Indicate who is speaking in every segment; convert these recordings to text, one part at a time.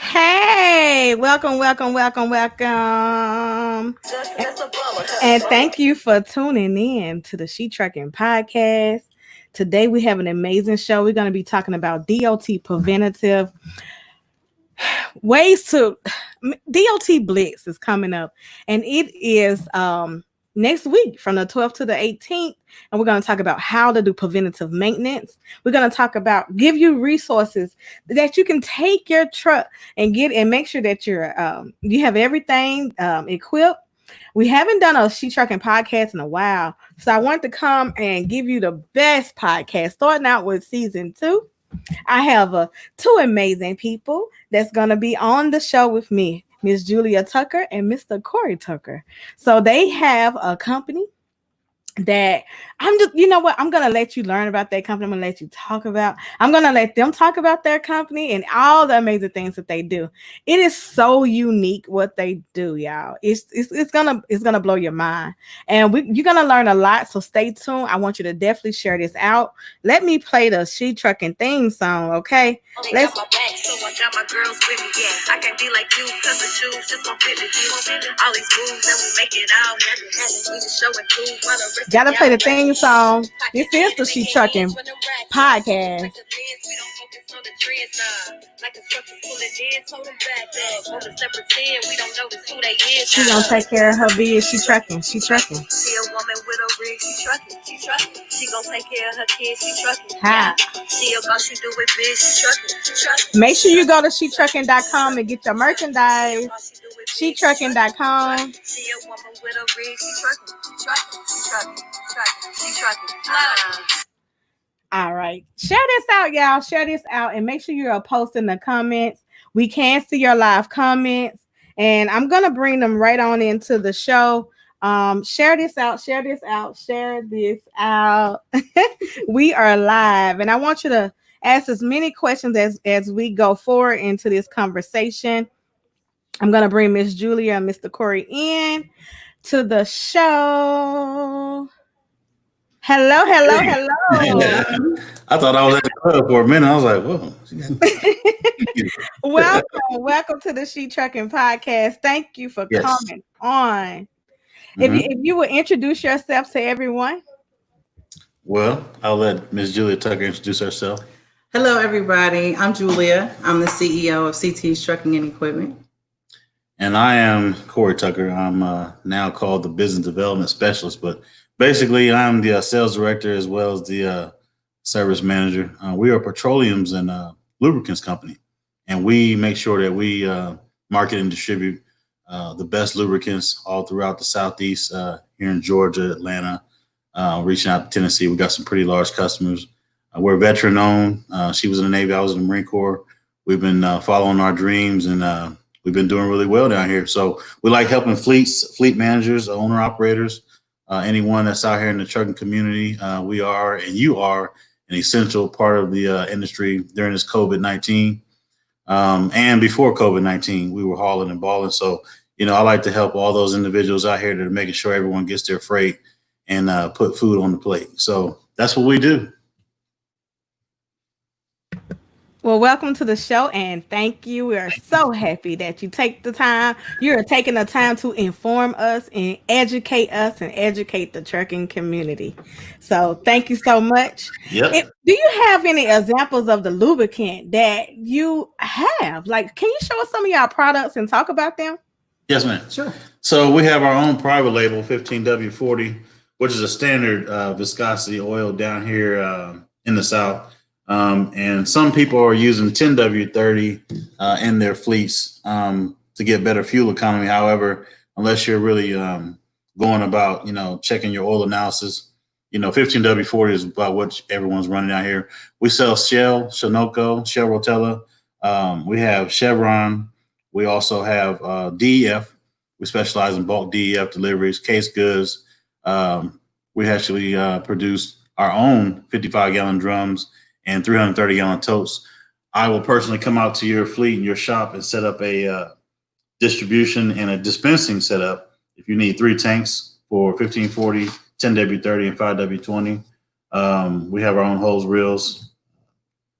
Speaker 1: Hey, welcome. And thank you for tuning in to the She Trucking Podcast. Today we have an amazing show. We're going to be talking about DOT preventative ways to DOT BLITZ is coming up, and it is next week from the 12th to the 18th, and we're going to talk about how to do preventative maintenance. We're going to talk about give you resources that you can take your truck and get and make sure that you have everything equipped. We haven't done a She Trucking podcast in a while, so I wanted to come and give you the best podcast, starting out with season 2. I have two amazing people that's going to be on the show with me, Miss Julia Tucker and Mr. Corey Tucker. So they have a company that I'm going to let you learn about that company. I'm going to let you talk about. I'm going to let them talk about their company and all the amazing things that they do. It is so unique what they do, y'all. It's gonna blow your mind, and you're gonna learn a lot. So stay tuned. I want you to definitely share this out. Let me play the She Trucking theme song, okay? Let's. I can be like you because the shoes just won't fit me. All these moves and we make it out. We just show and prove. Gotta play the theme song. This is the She Trucking Podcast. She gonna take care of her biz. She trucking. She a woman with a rig. She trucking. She gonna take care of her kids. She trucking. Hi. She a boss. She do it big. She trucking. Make sure you go to shetrucking.com and get your merchandise. Shetrucking.com. She a woman with a rig. She trucking. All right. Share this out, y'all. Share this out and make sure you're posting the comments. We can see your live comments, and I'm going to bring them right on into the show. Share this out. We are live, and I want you to ask as many questions as we go forward into this conversation. I'm going to bring Miss Julia and Mr. Corey in to the show. Hello.
Speaker 2: I thought I was at the club for a minute. I was like,
Speaker 1: whoa. Welcome to the She Trucking Podcast. Thank you for coming on. Mm-hmm. If you would introduce yourself to everyone.
Speaker 2: Well, I'll let Ms. Julia Tucker introduce herself.
Speaker 3: Hello, everybody. I'm Julia. I'm the CEO of CT's Trucking and Equipment.
Speaker 2: And I am Corey Tucker. I'm now called the Business Development Specialist, but basically I'm the sales director as well as the service manager. We are a petroleums and lubricants company, and we make sure that we market and distribute the best lubricants all throughout the Southeast, here in Georgia, Atlanta, reaching out to Tennessee. We got some pretty large customers. We're veteran owned. She was in the Navy. I was in the Marine Corps. We've been following our dreams, and we've been doing really well down here. So we like helping fleet managers, owner operators, anyone that's out here in the trucking community. We are, and you are, an essential part of the industry during this COVID-19. And before COVID-19, we were hauling and balling. So, I like to help all those individuals out here that are making sure everyone gets their freight and put food on the plate. So that's what we do.
Speaker 1: Well, welcome to the show, and thank you. We are so happy that you take the time. You're taking the time to inform us and educate the trucking community. So thank you so much.
Speaker 2: Yep.
Speaker 1: Do you have any examples of the lubricant that you have? Like, can you show us some of your products and talk about them?
Speaker 2: Yes, ma'am.
Speaker 3: Sure.
Speaker 2: So we have our own private label, 15W40, which is a standard viscosity oil down here in the South. And some people are using 10W30 in their fleets to get better fuel economy. However, unless you're really going about, checking your oil analysis, 15W40 is about what everyone's running out here. We sell Shell, Sunoco, Shell Rotella. We have Chevron. We also have DEF. We specialize in bulk DEF deliveries, case goods. We actually produce our own 55-gallon drums and 330-gallon totes. I will personally come out to your fleet and your shop and set up a distribution and a dispensing setup if you need 3 tanks for 1540, 10W30, and 5W20. We have our own hose reels,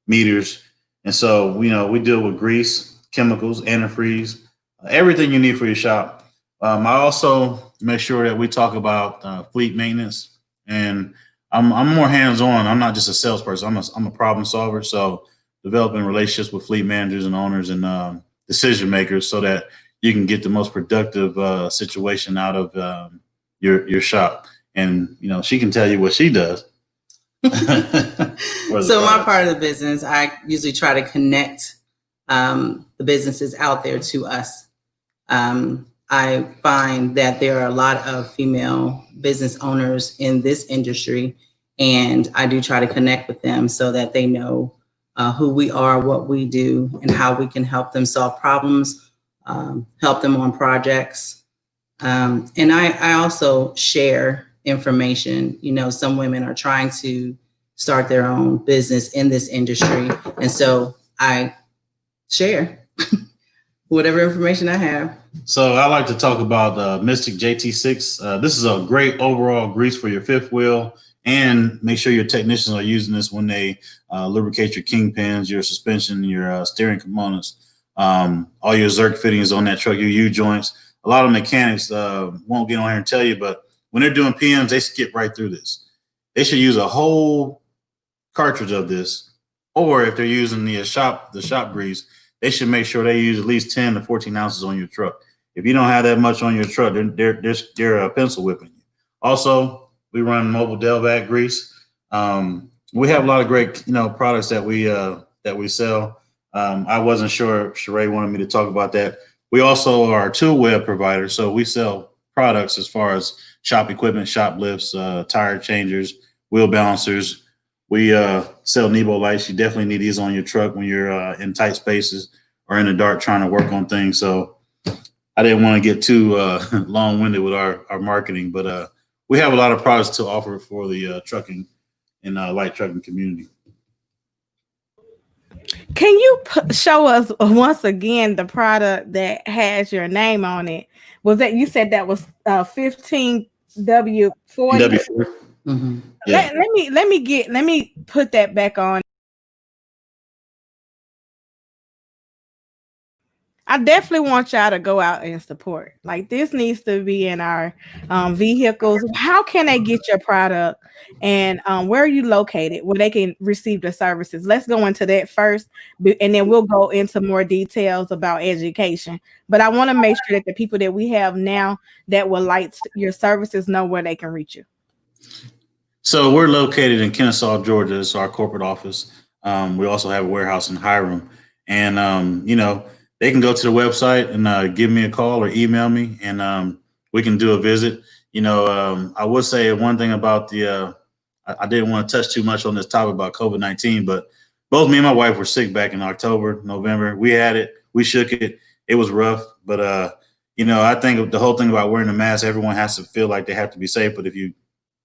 Speaker 2: meters. And so, we deal with grease, chemicals, antifreeze, everything you need for your shop. I also make sure that we talk about fleet maintenance, and I'm more hands-on. I'm not just a salesperson. I'm a problem solver. So developing relationships with fleet managers and owners and decision makers so that you can get the most productive situation out of your shop. And, she can tell you what she does.
Speaker 3: So my part of the business, I usually try to connect the businesses out there to us. I find that there are a lot of female business owners in this industry, and I do try to connect with them so that they know who we are, what we do, and how we can help them solve problems, help them on projects. And I also share information. Some women are trying to start their own business in this industry, and so I share whatever information I have.
Speaker 2: So I like to talk about Mystic JT6. This is a great overall grease for your fifth wheel, and make sure your technicians are using this when they lubricate your kingpins, your suspension, your steering components, all your Zerk fittings on that truck, your U-joints. A lot of mechanics won't get on here and tell you, but when they're doing PMs, they skip right through this. They should use a whole cartridge of this, or if they're using the shop grease, they should make sure they use at least 10 to 14 ounces on your truck. If you don't have that much on your truck, they're pencil whipping you. Also, we run mobile Delvac grease. We have a lot of great products that we sell. I wasn't sure if Sheree wanted me to talk about that. We also are a tool web provider, so we sell products as far as shop equipment, shop lifts, tire changers, wheel balancers. We sell Nebo lights. You definitely need these on your truck when you're in tight spaces or in the dark trying to work on things. So I didn't want to get too long-winded with our marketing, but we have a lot of products to offer for the trucking and light trucking community.
Speaker 1: Can you show us once again the product that has your name on it? Was that, you said that was 15W40?
Speaker 3: Mm-hmm.
Speaker 2: Yeah.
Speaker 1: Let me put that back on. I definitely want y'all to go out and support. Like, this needs to be in our vehicles. How can they get your product, and where are you located where they can receive the services? Let's go into that first, and then we'll go into more details about education. But I want to make sure that the people that we have now that will like your services know where they can reach you.
Speaker 2: So we're located in Kennesaw, Georgia. It's our corporate office. We also have a warehouse in Hiram, and they can go to the website and give me a call or email me, and we can do a visit. I would say one thing about I didn't want to touch too much on this topic about COVID-19, but both me and my wife were sick back in October, November. We had it, we shook it. It was rough, but I think the whole thing about wearing a mask, everyone has to feel like they have to be safe. But if you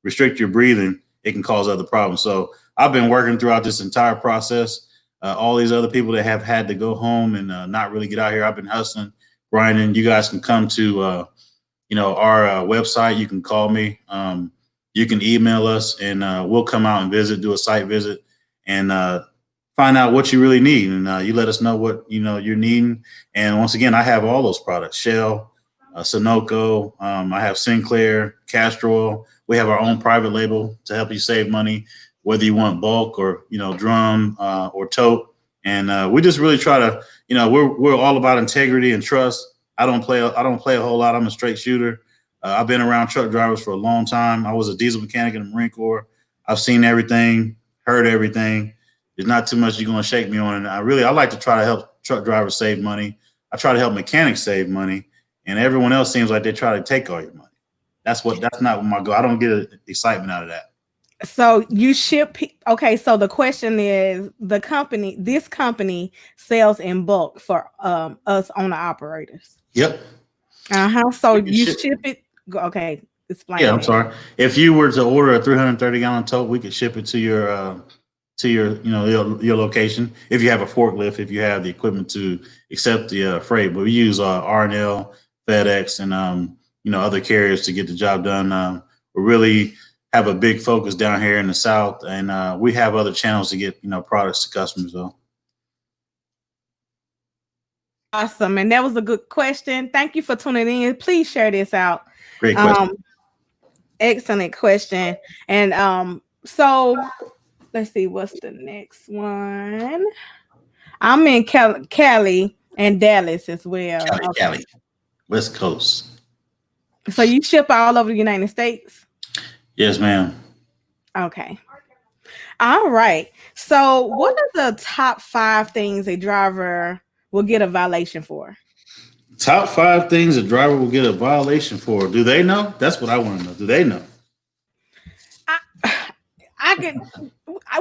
Speaker 2: restrict your breathing, it can cause other problems. So I've been working throughout this entire process. All these other people that have had to go home and not really get out here, I've been hustling, grinding. You guys can come to, our website. You can call me. You can email us, and we'll come out and visit, do a site visit, and find out what you really need. And you let us know what you're needing. And once again, I have all those products: Shell, Sunoco. I have Sinclair, Castor Oil. We have our own private label to help you save money, whether you want bulk or drum or tote. And we just really try to, we're all about integrity and trust. I don't play a whole lot. I'm a straight shooter. I've been around truck drivers for a long time. I was a diesel mechanic in the Marine Corps. I've seen everything, heard everything, There's not too much you're going to shake me on. And I like to try to help truck drivers save money. I try to help mechanics save money, and everyone else seems like they try to take all your money. That's not my goal. I don't get excitement out of that.
Speaker 1: So you ship. Okay. So the question is, this company sells in bulk for us owner operators.
Speaker 2: Yep.
Speaker 1: So you ship it. Okay. Explain.
Speaker 2: Yeah, I'm sorry. If you were to order a 330-gallon tote, we could ship it to your your location. If you have a forklift, if you have the equipment to accept the freight, but we use R&L, FedEx, and other carriers to get the job done. We really have a big focus down here in the South, and we have other channels to get products to customers though.
Speaker 1: Awesome, and that was a good question. Thank you for tuning in. Please share this out.
Speaker 2: Great question.
Speaker 1: Excellent question. And so let's see, what's the next one? I'm in Cali and Dallas as well.
Speaker 2: Cali, West Coast.
Speaker 1: So you ship all over the United States?
Speaker 2: Yes, ma'am.
Speaker 1: Okay. All right. So what are the top 5 things a driver will get a violation for?
Speaker 2: Top 5 things a driver will get a violation for. Do they know? That's what I want to know. Do they know?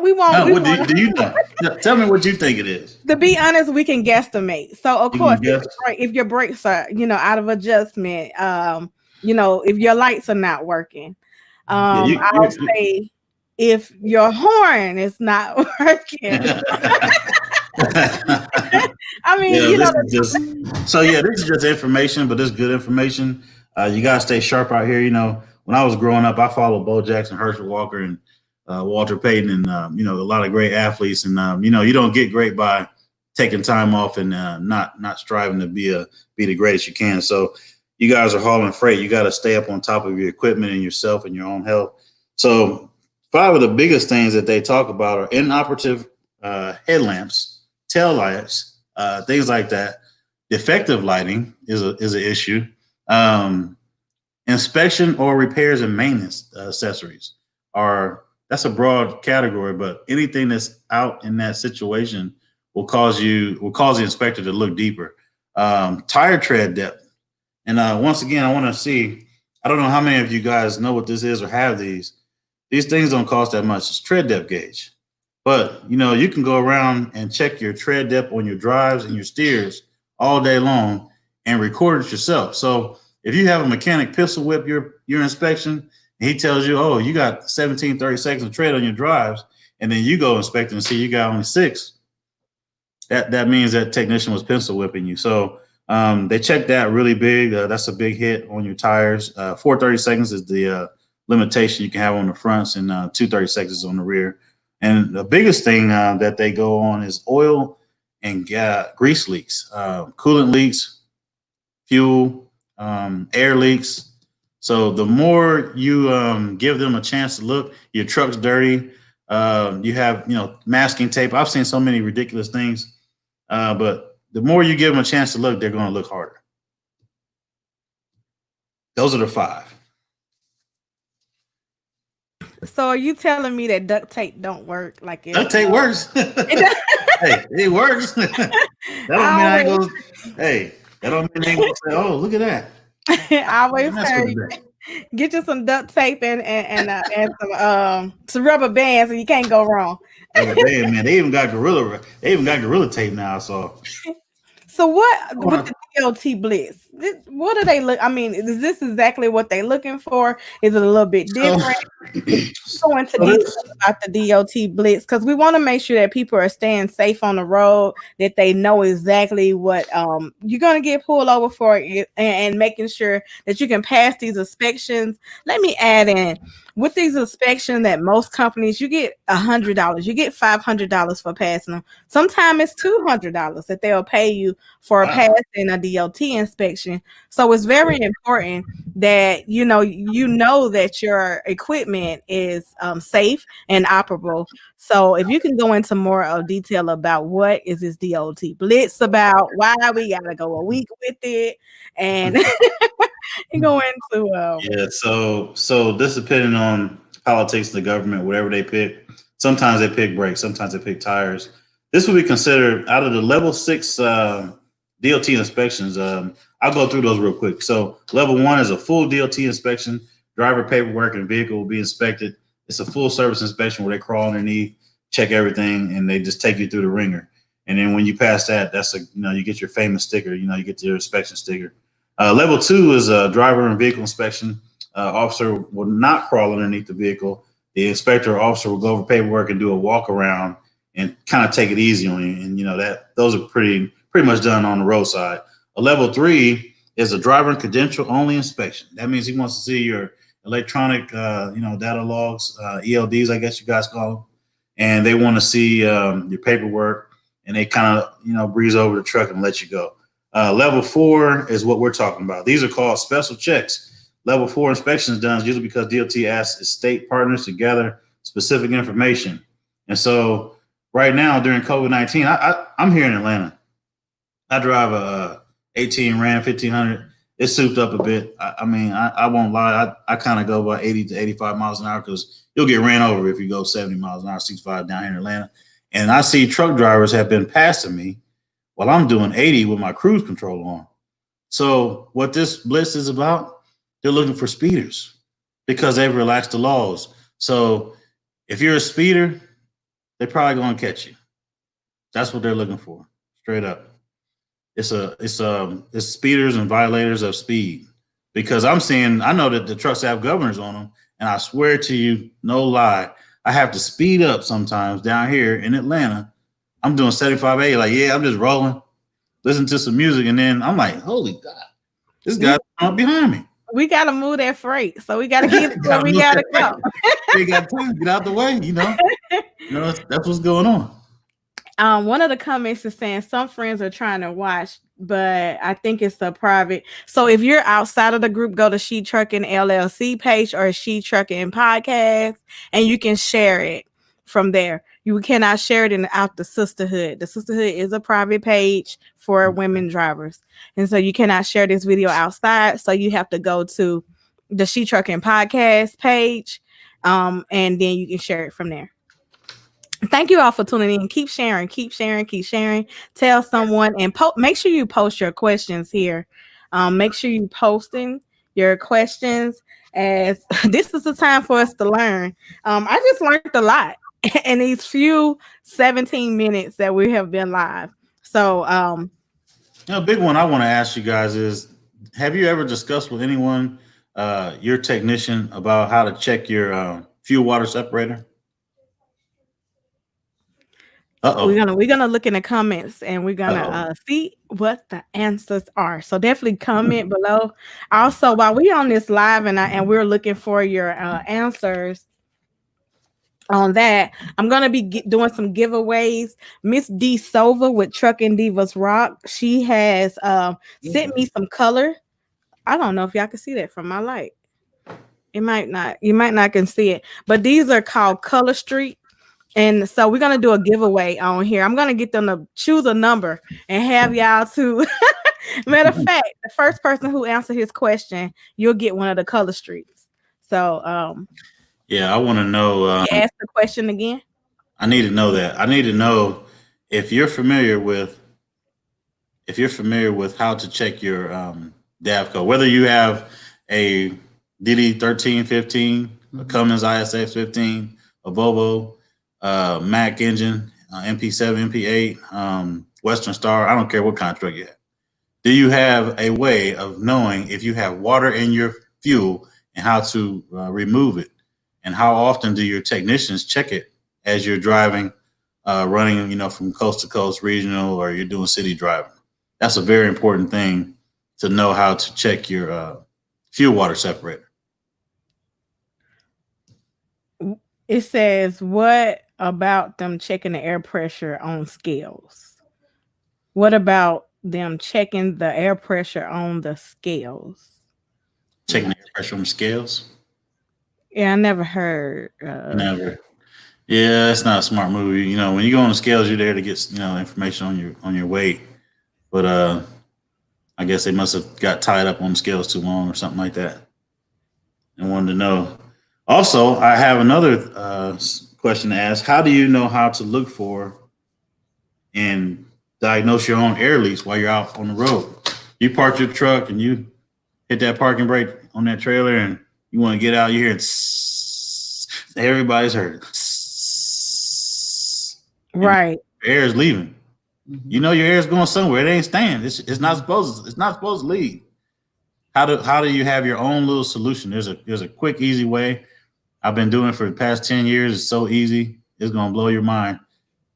Speaker 1: We won't.
Speaker 2: No, do you know? Tell me what you think it is.
Speaker 1: To be honest, we can guesstimate. So of course, if your brakes are, out of adjustment, if your lights are not working, I'll say if your horn is not working. I mean,
Speaker 2: this is just information, but it's good information. You gotta stay sharp out here. When I was growing up, I followed Bo Jackson, Herschel Walker, and Walter Payton, and a lot of great athletes. And you don't get great by taking time off and not striving to be the greatest you can. So you guys are hauling freight. You got to stay up on top of your equipment and yourself and your own health. So 5 of the biggest things that they talk about are inoperative headlamps, tail lights, things like that. Defective lighting is an issue. Inspection or repairs and maintenance accessories that's a broad category, but anything that's out in that situation will cause the inspector to look deeper. Tire tread depth. And once again, I want to see, I don't know how many of you guys know what this is or have these. These things don't cost that much. It's tread depth gauge. But, you can go around and check your tread depth on your drives and your steers all day long and record it yourself. So if you have a mechanic pistol whip your inspection, and he tells you, oh, you got 17, 30 seconds of tread on your drives, and then you go inspect and see you got only 6, that means that technician was pistol whipping you. So they check that really big. That's a big hit on your tires. 430 seconds is the limitation you can have on the fronts, and 230 seconds on the rear. And the biggest thing that they go on is oil and grease leaks, coolant leaks, fuel, air leaks. So the more you give them a chance to look, your truck's dirty. You have masking tape. I've seen so many ridiculous things, but the more you give them a chance to look, they're going to look harder. Those are the 5.
Speaker 1: So are you telling me that duct tape don't work? Like
Speaker 2: duct tape works. Hey, it works. That don't mean I ain't gonna. Hey, that don't mean I ain't gonna say, "Oh, look at that."
Speaker 1: I always say, get you some duct tape and some rubber bands, and you can't go wrong.
Speaker 2: Man, they even got gorilla tape now. So
Speaker 1: what with the DOT Blitz? What do they look? I mean, is this exactly what they're looking for? Is it a little bit different? Go into details about the DOT Blitz, because we want to make sure that people are staying safe on the road, that they know exactly what you're going to get pulled over for, and making sure that you can pass these inspections. Let me add in, with these inspections, that most companies, you get $100, you get $500 for passing them. Sometimes it's $200 that they'll pay you for passing a DOT inspection. So it's very important that you know that your equipment is safe and operable. So if you can go into more of detail about what is this DOT Blitz about, why we gotta go a week with it, and go into
Speaker 2: So this depending on politics of the government, whatever they pick. Sometimes they pick brakes. Sometimes they pick tires. This would be considered out of the level 6 DOT inspections. I'll go through those real quick. So level 1 is a full DOT inspection. Driver paperwork and vehicle will be inspected. It's a full service inspection where they crawl underneath, check everything, and they just take you through the ringer. And then when you pass that, that's you get your famous sticker. You get your inspection sticker. Level 2 is a driver and vehicle inspection. Officer will not crawl underneath the vehicle. The inspector or officer will go over paperwork and do a walk around and kind of take it easy on you. And those are pretty much done on the roadside. A level 3 is a driver and credential only inspection. That means he wants to see your electronic, data logs, ELDs, I guess you guys call them, and they want to see your paperwork, and they kind of breeze over the truck and let you go. Level 4 is what we're talking about. These are called special checks. Level 4 inspections done usually because DOT asks its state partners to gather specific information. And so right now during COVID-19, I'm here in Atlanta. I drive a 18 Ram 1500. It's souped up a bit. I won't lie. I kind of go about 80 to 85 miles an hour because you'll get ran over if you go 70 miles an hour, 65 down here in Atlanta. And I see truck drivers have been passing me while I'm doing 80 with my cruise control on. So what this blitz is about, they're looking for speeders because they've relaxed the laws. So if you're a speeder, they're probably going to catch you. That's what they're looking for, straight up. It's speeders and violators of speed, because I know that the trucks have governors on them, and I swear to you, no lie, I have to speed up sometimes down here in Atlanta. I'm doing 75A, like, yeah, I'm just rolling, listen to some music, and then I'm like, holy God, this guy's up behind me.
Speaker 1: We got to move that freight, so we got to get where we got to go.
Speaker 2: We got time to get out the way, that's what's going on.
Speaker 1: One of the comments is saying some friends are trying to watch, but I think it's a private. So if you're outside of the group, go to She Trucking LLC page or She Trucking podcast, and you can share it from there. You cannot share it out the sisterhood. The sisterhood is a private page for women drivers. And so you cannot share this video outside. So you have to go to the She Trucking podcast page, and then you can share it from there. Thank you all for tuning in. Keep sharing. Tell someone, and make sure you post your questions here. Make sure you posting your questions, as this is the time for us to learn. I just learned a lot in these few 17 minutes that we have been live. So
Speaker 2: a big one I want to ask you guys is, have you ever discussed with anyone, your technician, about how to check your fuel water separator?
Speaker 1: We're gonna look in the comments, and we're gonna see what the answers are. So definitely comment below. Also, while we're on this live and we're looking for your answers on that, I'm gonna be doing some giveaways. Miss D Sova with Trucking Divas Rock, she has sent me some color. I don't know if y'all can see that from my light. You might not can see it, but these are called Color Street. And so we're going to do a giveaway on here. I'm going to get them to choose a number and have y'all to, matter of fact, the first person who answers his question, you'll get one of the Color Streets. So,
Speaker 2: yeah, I want to know.
Speaker 1: Ask the question again.
Speaker 2: I need to know that. I need to know if you're familiar with how to check your DAV code, whether you have a DD 1315, a Cummins ISX 15, a Volvo, Mac engine, MP7, MP8, Western Star. I don't care what kind of truck you have. Do you have a way of knowing if you have water in your fuel and how to remove it? And how often do your technicians check it as you're driving, running, from coast to coast, regional, or you're doing city driving? That's a very important thing to know, how to check your fuel water separator.
Speaker 1: It says, what about them checking the air pressure on scales? What about them checking the air pressure on the scales?
Speaker 2: Checking the air pressure on the scales?
Speaker 1: Yeah, I never heard.
Speaker 2: Never. Yeah, it's not a smart move. When you go on the scales, you're there to get information on your weight. But I guess they must have got tied up on the scales too long or something like that, and wanted to know. Also, I have another question to ask. How do you know how to look for and diagnose your own air leaks while you're out on the road? You park your truck and you hit that parking brake on that trailer and you want to get out, you hear it, everybody's heard it.
Speaker 1: Right.
Speaker 2: Air is leaving. You know your air is going somewhere. It ain't staying. It's not supposed to leave. How do you have your own little solution? There's a quick, easy way. I've been doing it for the past 10 years. It's so easy. It's gonna blow your mind.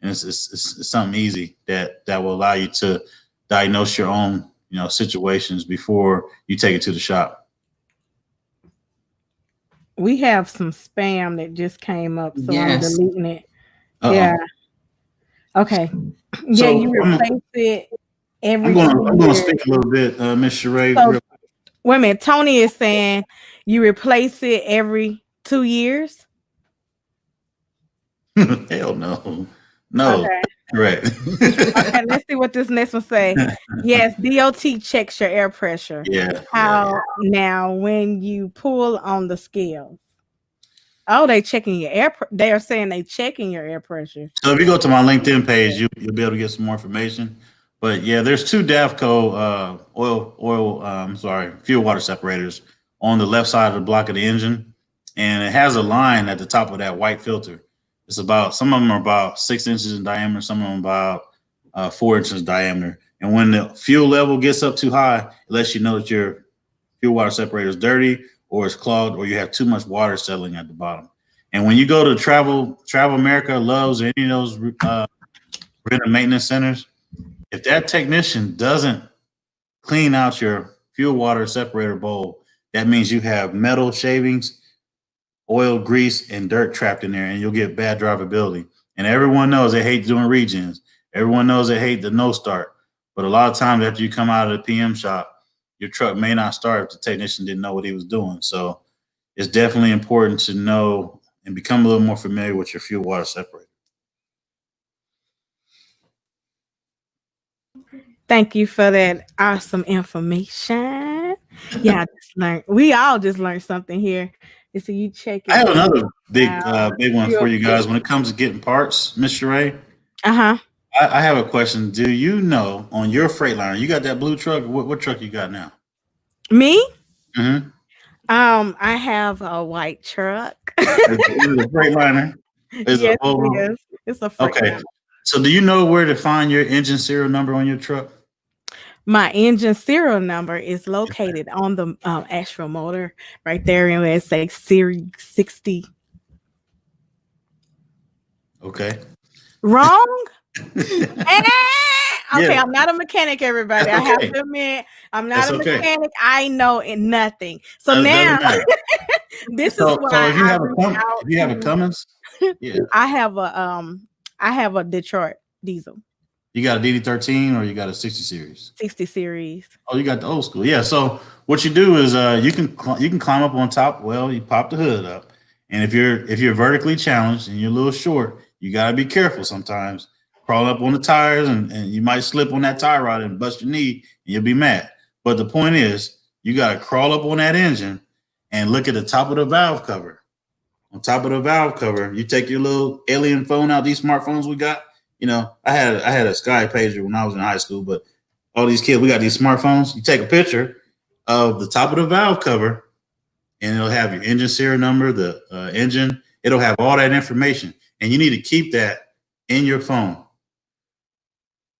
Speaker 2: And it's something easy that will allow you to diagnose your own, situations before you take it to the shop.
Speaker 1: We have some spam that just came up, so
Speaker 3: Yes.
Speaker 1: I'm deleting it.
Speaker 2: Uh-oh.
Speaker 1: Yeah. Okay.
Speaker 2: So
Speaker 1: You replace it every.
Speaker 2: I'm going to speak a little bit, Ms. Sheree.
Speaker 1: So, wait a minute. Tony is saying you replace it every 2 years.
Speaker 2: Hell no.
Speaker 1: Okay.
Speaker 2: Correct.
Speaker 1: Okay, let's see what this next one say. Yes, DOT checks your air pressure.
Speaker 2: Yeah.
Speaker 1: How now when you pull on the scale? Oh, they checking your air. They are saying they checking your air pressure.
Speaker 2: So if you go to my LinkedIn page, you'll be able to get some more information. But yeah, there's 2 DAFCO fuel water separators on the left side of the block of the engine, and it has a line at the top of that white filter. It's some of them are about 6 inches in diameter, some of them about 4 inches in diameter. And when the fuel level gets up too high, it lets you know that your fuel water separator is dirty or it's clogged or you have too much water settling at the bottom. And when you go to Travel America, Love's, or any of those preventive maintenance centers, if that technician doesn't clean out your fuel water separator bowl, that means you have metal shavings, oil, grease, and dirt trapped in there, and you'll get bad drivability. And everyone knows they hate doing regens. Everyone knows they hate the no start. But a lot of times after you come out of the PM shop, your truck may not start if the technician didn't know what he was doing. So it's definitely important to know and become a little more familiar with your fuel water separator.
Speaker 1: Thank you for that awesome information. Yeah, we all just learned something here. So you check it.
Speaker 2: I have another big one for you guys when it comes to getting parts, Ms. Sheree.
Speaker 1: Uh-huh.
Speaker 2: I have a question. Do you know on your Freightliner, you got that blue truck? What truck you got now?
Speaker 1: Me?
Speaker 2: Mm-hmm.
Speaker 1: I have a white truck.
Speaker 2: It's a Freightliner.
Speaker 1: Yes, it is. It's a Freightliner.
Speaker 2: Okay. So do you know where to find your engine serial number on your truck?
Speaker 1: My engine serial number is located on the actual motor right there, and it says Series 60.
Speaker 2: Okay.
Speaker 1: Wrong? Okay, yeah. I'm not a mechanic, everybody.
Speaker 2: That's
Speaker 1: I have to admit, I'm not a mechanic. I know nothing. So now, this is why.
Speaker 2: So if you have a Cummins, yeah.
Speaker 1: I have a Detroit diesel.
Speaker 2: You got a DD13 or you got a 60 series?
Speaker 1: 60 series.
Speaker 2: Oh, you got the old school. Yeah. So what you do is you can climb up on top. Well, you pop the hood up, and if you're vertically challenged and you're a little short, you got to be careful sometimes. Crawl up on the tires and you might slip on that tie rod and bust your knee and you'll be mad. But the point is you got to crawl up on that engine and look at the top of the valve cover. On top of the valve cover, you take your little alien phone out, these smartphones we got. I had a Sky Pager when I was in high school, but all these kids, we got these smartphones. You take a picture of the top of the valve cover and it'll have your engine serial number, the engine. It'll have all that information. And you need to keep that in your phone.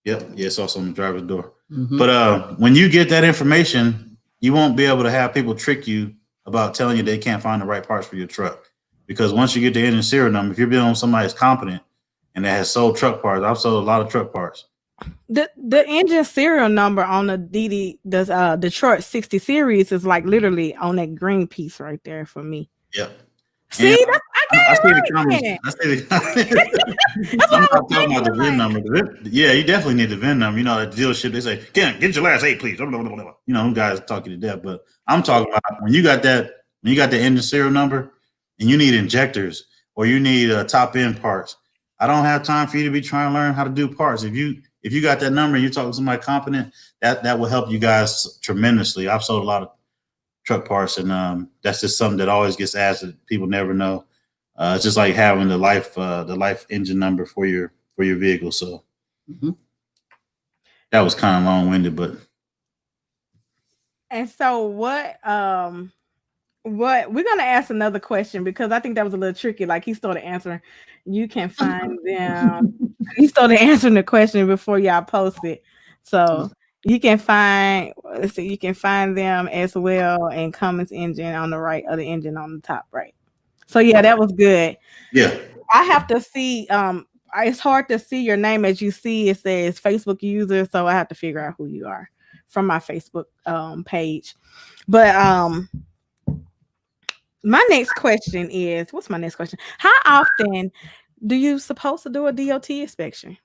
Speaker 2: Yep. Yeah, it's also on the driver's door. Mm-hmm. But when you get that information, you won't be able to have people trick you about telling you they can't find the right parts for your truck. Because once you get the engine serial number, if you're dealing with somebody that's competent and that has sold truck parts, I've sold a lot of truck parts.
Speaker 1: The engine serial number on the Detroit 60 series is like literally on that green piece right there for me.
Speaker 2: Yep.
Speaker 1: See, I see the
Speaker 2: comments. I'm not talking about the VIN number. Yeah, you definitely need the VIN number. At the dealership, they say, get your last 8, please. Them guys talk you to death. But I'm talking about when you got the engine serial number and you need injectors or you need top end parts. I don't have time for you to be trying to learn how to do parts. If you got that number and you're talking to somebody competent, that will help you guys tremendously. I've sold a lot of truck parts, and that's just something that always gets asked that people never know. It's just like having the life engine number for your vehicle. So that was kind of long winded, but.
Speaker 1: And so what we're gonna ask another question because I think that was a little tricky. Like he started answering, you can find them. He started answering the question before y'all posted. So you can find you can find them as well in Cummins engine on the right, other engine on the top right. So yeah, that was good.
Speaker 2: Yeah.
Speaker 1: I have to see it's hard to see your name as you see it says Facebook user, so I have to figure out who you are from my Facebook page. But my next question is, what's my next question? How often do you supposed to do a DOT inspection?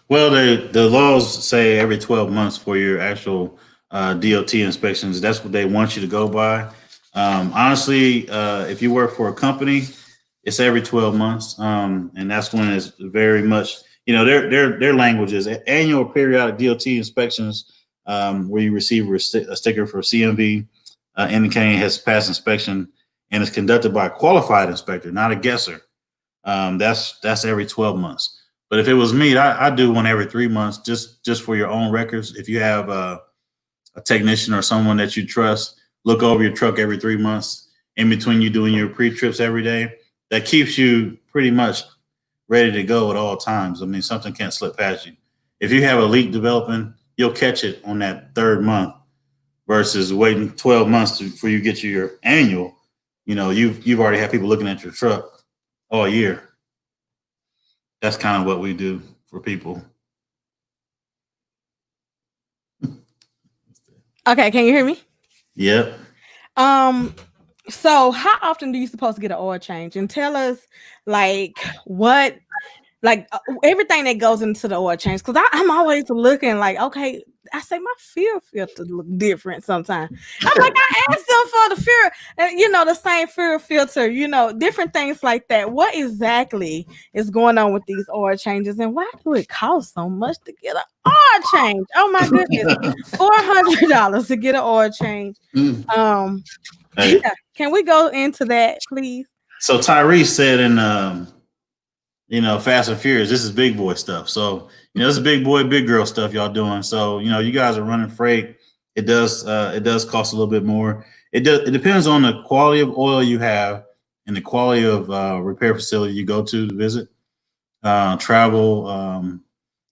Speaker 2: Well, the laws say every 12 months for your actual DOT inspections. That's what they want you to go by. Honestly, if you work for a company, it's every 12 months, and that's when it's very much, their language is annual periodic DOT inspections, where you receive a sticker for CMV indicating it has passed inspection, and it's conducted by a qualified inspector, not a guesser. That's every 12 months. But if it was me, I do one every 3 months, just for your own records. If you have a technician or someone that you trust, look over your truck every 3 months in between you doing your pre-trips every day. That keeps you pretty much ready to go at all times. I mean, something can't slip past you. If you have a leak developing, you'll catch it on that third month versus waiting 12 months before you get your annual. You've already had people looking at your truck all year. That's kind of what we do for people.
Speaker 1: Okay, can you hear me?
Speaker 2: Yep.
Speaker 1: So how often do you supposed to get an oil change? And tell us everything that goes into the oil change, because I'm always looking like, okay, I say my fuel filter look different sometimes. I'm like, I asked them for the fuel, and the same fuel filter, different things like that. What exactly is going on with these oil changes, and why do it cost so much to get an oil change? Oh my goodness, $400 to get an oil change.
Speaker 2: Hey.
Speaker 1: Yeah. Can we go into that, please?
Speaker 2: So Tyrese said in Fast and Furious, this is big boy stuff. So, this is big boy, big girl stuff y'all doing. So, you guys are running freight. It does cost a little bit more. It depends on the quality of oil you have and the quality of repair facility you go to visit. Travel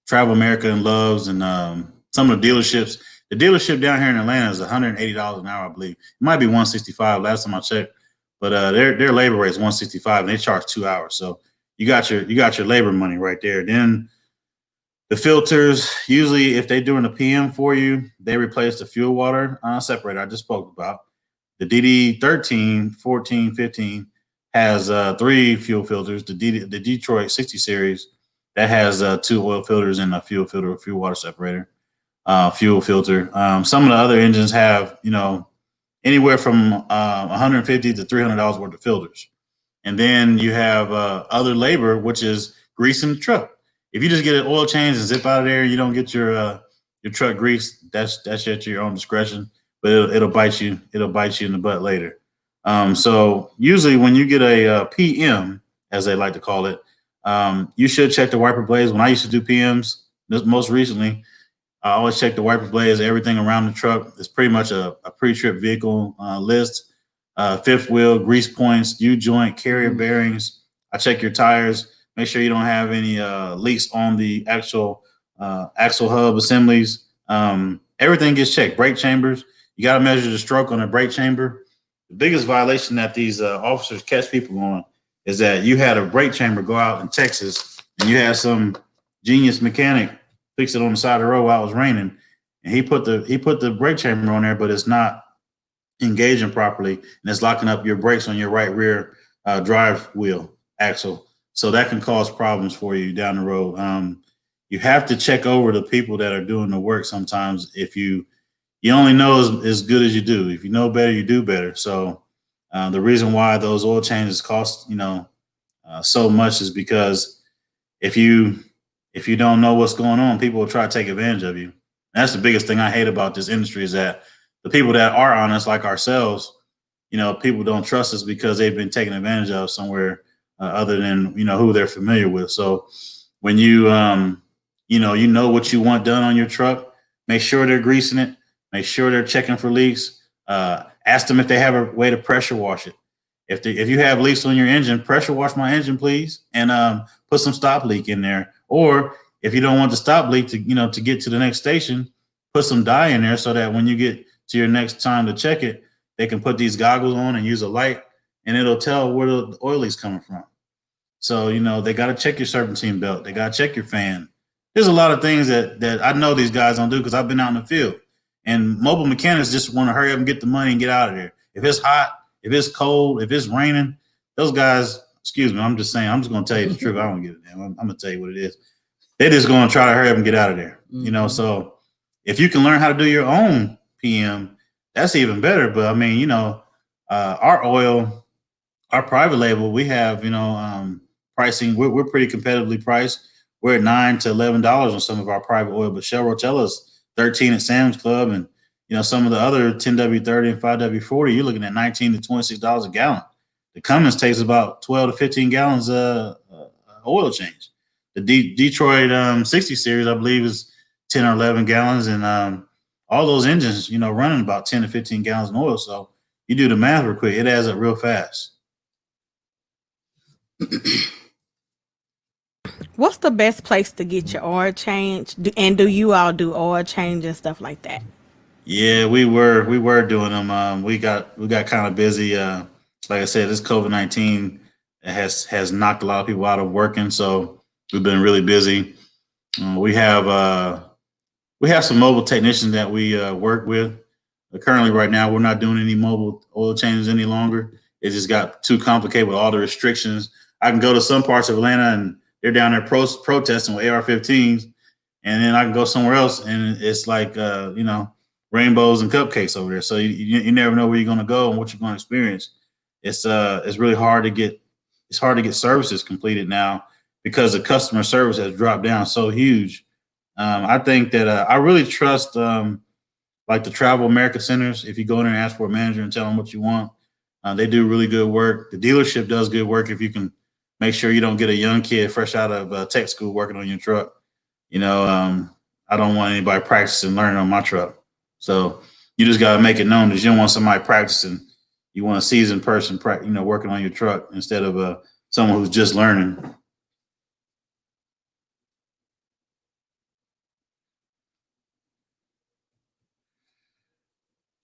Speaker 2: America and Loves and some of the dealerships. The dealership down here in Atlanta is $180 an hour, I believe. It might be $165 last time I checked, but their labor rate is $165 and they charge 2 hours. So you got your labor money right there. Then the filters, usually if they're doing a PM for you, they replace the fuel water separator I just spoke about. The DD 13, 14, 15 has 3 fuel filters. The Detroit 60 series, that has 2 oil filters and a fuel filter, fuel water separator, fuel filter. Some of the other engines have, anywhere from $150 to $300 worth of filters. And then you have other labor, which is greasing the truck. If you just get an oil change and zip out of there, you don't get your truck greased. That's at your own discretion, but it'll bite you. It'll bite you in the butt later. So usually when you get a PM, as they like to call it, you should check the wiper blades. When I used to do PMs, most recently, I always check the wiper blades. Everything around the truck is pretty much a pre-trip vehicle list. Fifth wheel, grease points, U-joint, carrier bearings. I check your tires. Make sure you don't have any leaks on the actual axle hub assemblies. Everything gets checked. Brake chambers. You got to measure the stroke on the brake chamber. The biggest violation that these officers catch people on is that you had a brake chamber go out in Texas and you had some genius mechanic fix it on the side of the road while it was raining, and he put the brake chamber on there, but it's not engaging properly, and it's locking up your brakes on your right rear drive wheel axle. So that can cause problems for you down the road. You have to check over the people that are doing the work sometimes. If you only know as good as you do. If you know better, you do better. So the reason why those oil changes cost so much is because if you don't know what's going on, people will try to take advantage of you. And that's the biggest thing I hate about this industry, is that the people that are honest, like ourselves, people don't trust us because they've been taken advantage of somewhere other than, who they're familiar with. So when you know what you want done on your truck, make sure they're greasing it, make sure they're checking for leaks. Ask them if they have a way to pressure wash it. If you have leaks on your engine, pressure wash my engine, please, and put some stop leak in there. Or if you don't want the stop leak to get to the next station, put some dye in there so that when you get to your next time to check it, they can put these goggles on and use a light, and it'll tell where the oil leak's coming from. So they got to check your serpentine belt. They got to check your fan. There's a lot of things that I know these guys don't do because I've been out in the field. And mobile mechanics just want to hurry up and get the money and get out of there. If it's hot, if it's cold, if it's raining, those guys, excuse me, I'm just saying, I'm just going to tell you the truth. I don't get it. I'm going to tell you what it is. They're just going to try to hurry up and get out of there. So if you can learn how to do your own PM, that's even better. But I mean, our oil, our private label, we have, pricing. We're pretty competitively priced. We're at $9 to $11 on some of our private oil, but Shell Rotella's $13 at Sam's Club, and some of the other 10W30 and 5W40, you're looking at $19 to $26 a gallon. The Cummins takes about 12 to 15 gallons oil change. The Detroit 60 series, I believe, is 10 or 11 gallons, and all those engines, running about 10 to 15 gallons in oil. So you do the math real quick, it adds up real fast.
Speaker 1: What's the best place to get your oil changed? And do you all do oil change and stuff like that?
Speaker 2: Yeah, we were doing them. We got kind of busy. Like I said, this COVID-19 has knocked a lot of people out of working, so we've been really busy. We have some mobile technicians that we work with. Currently, right now, we're not doing any mobile oil changes any longer. It just got too complicated with all the restrictions. I can go to some parts of Atlanta and they're down there protesting with AR-15s, and then I can go somewhere else and it's like rainbows and cupcakes over there. So you never know where you're going to go and what you're going to experience. It's really hard to get services completed now because the customer service has dropped down so huge. I think that I really trust like the Travel America centers. If you go in there and ask for a manager and tell them what you want, they do really good work. The dealership does good work if you can make sure you don't get a young kid fresh out of tech school working on your truck. I don't want anybody practicing learning on my truck. So you just got to make it known that you don't want somebody practicing. You want a seasoned person, working on your truck instead of someone who's just learning.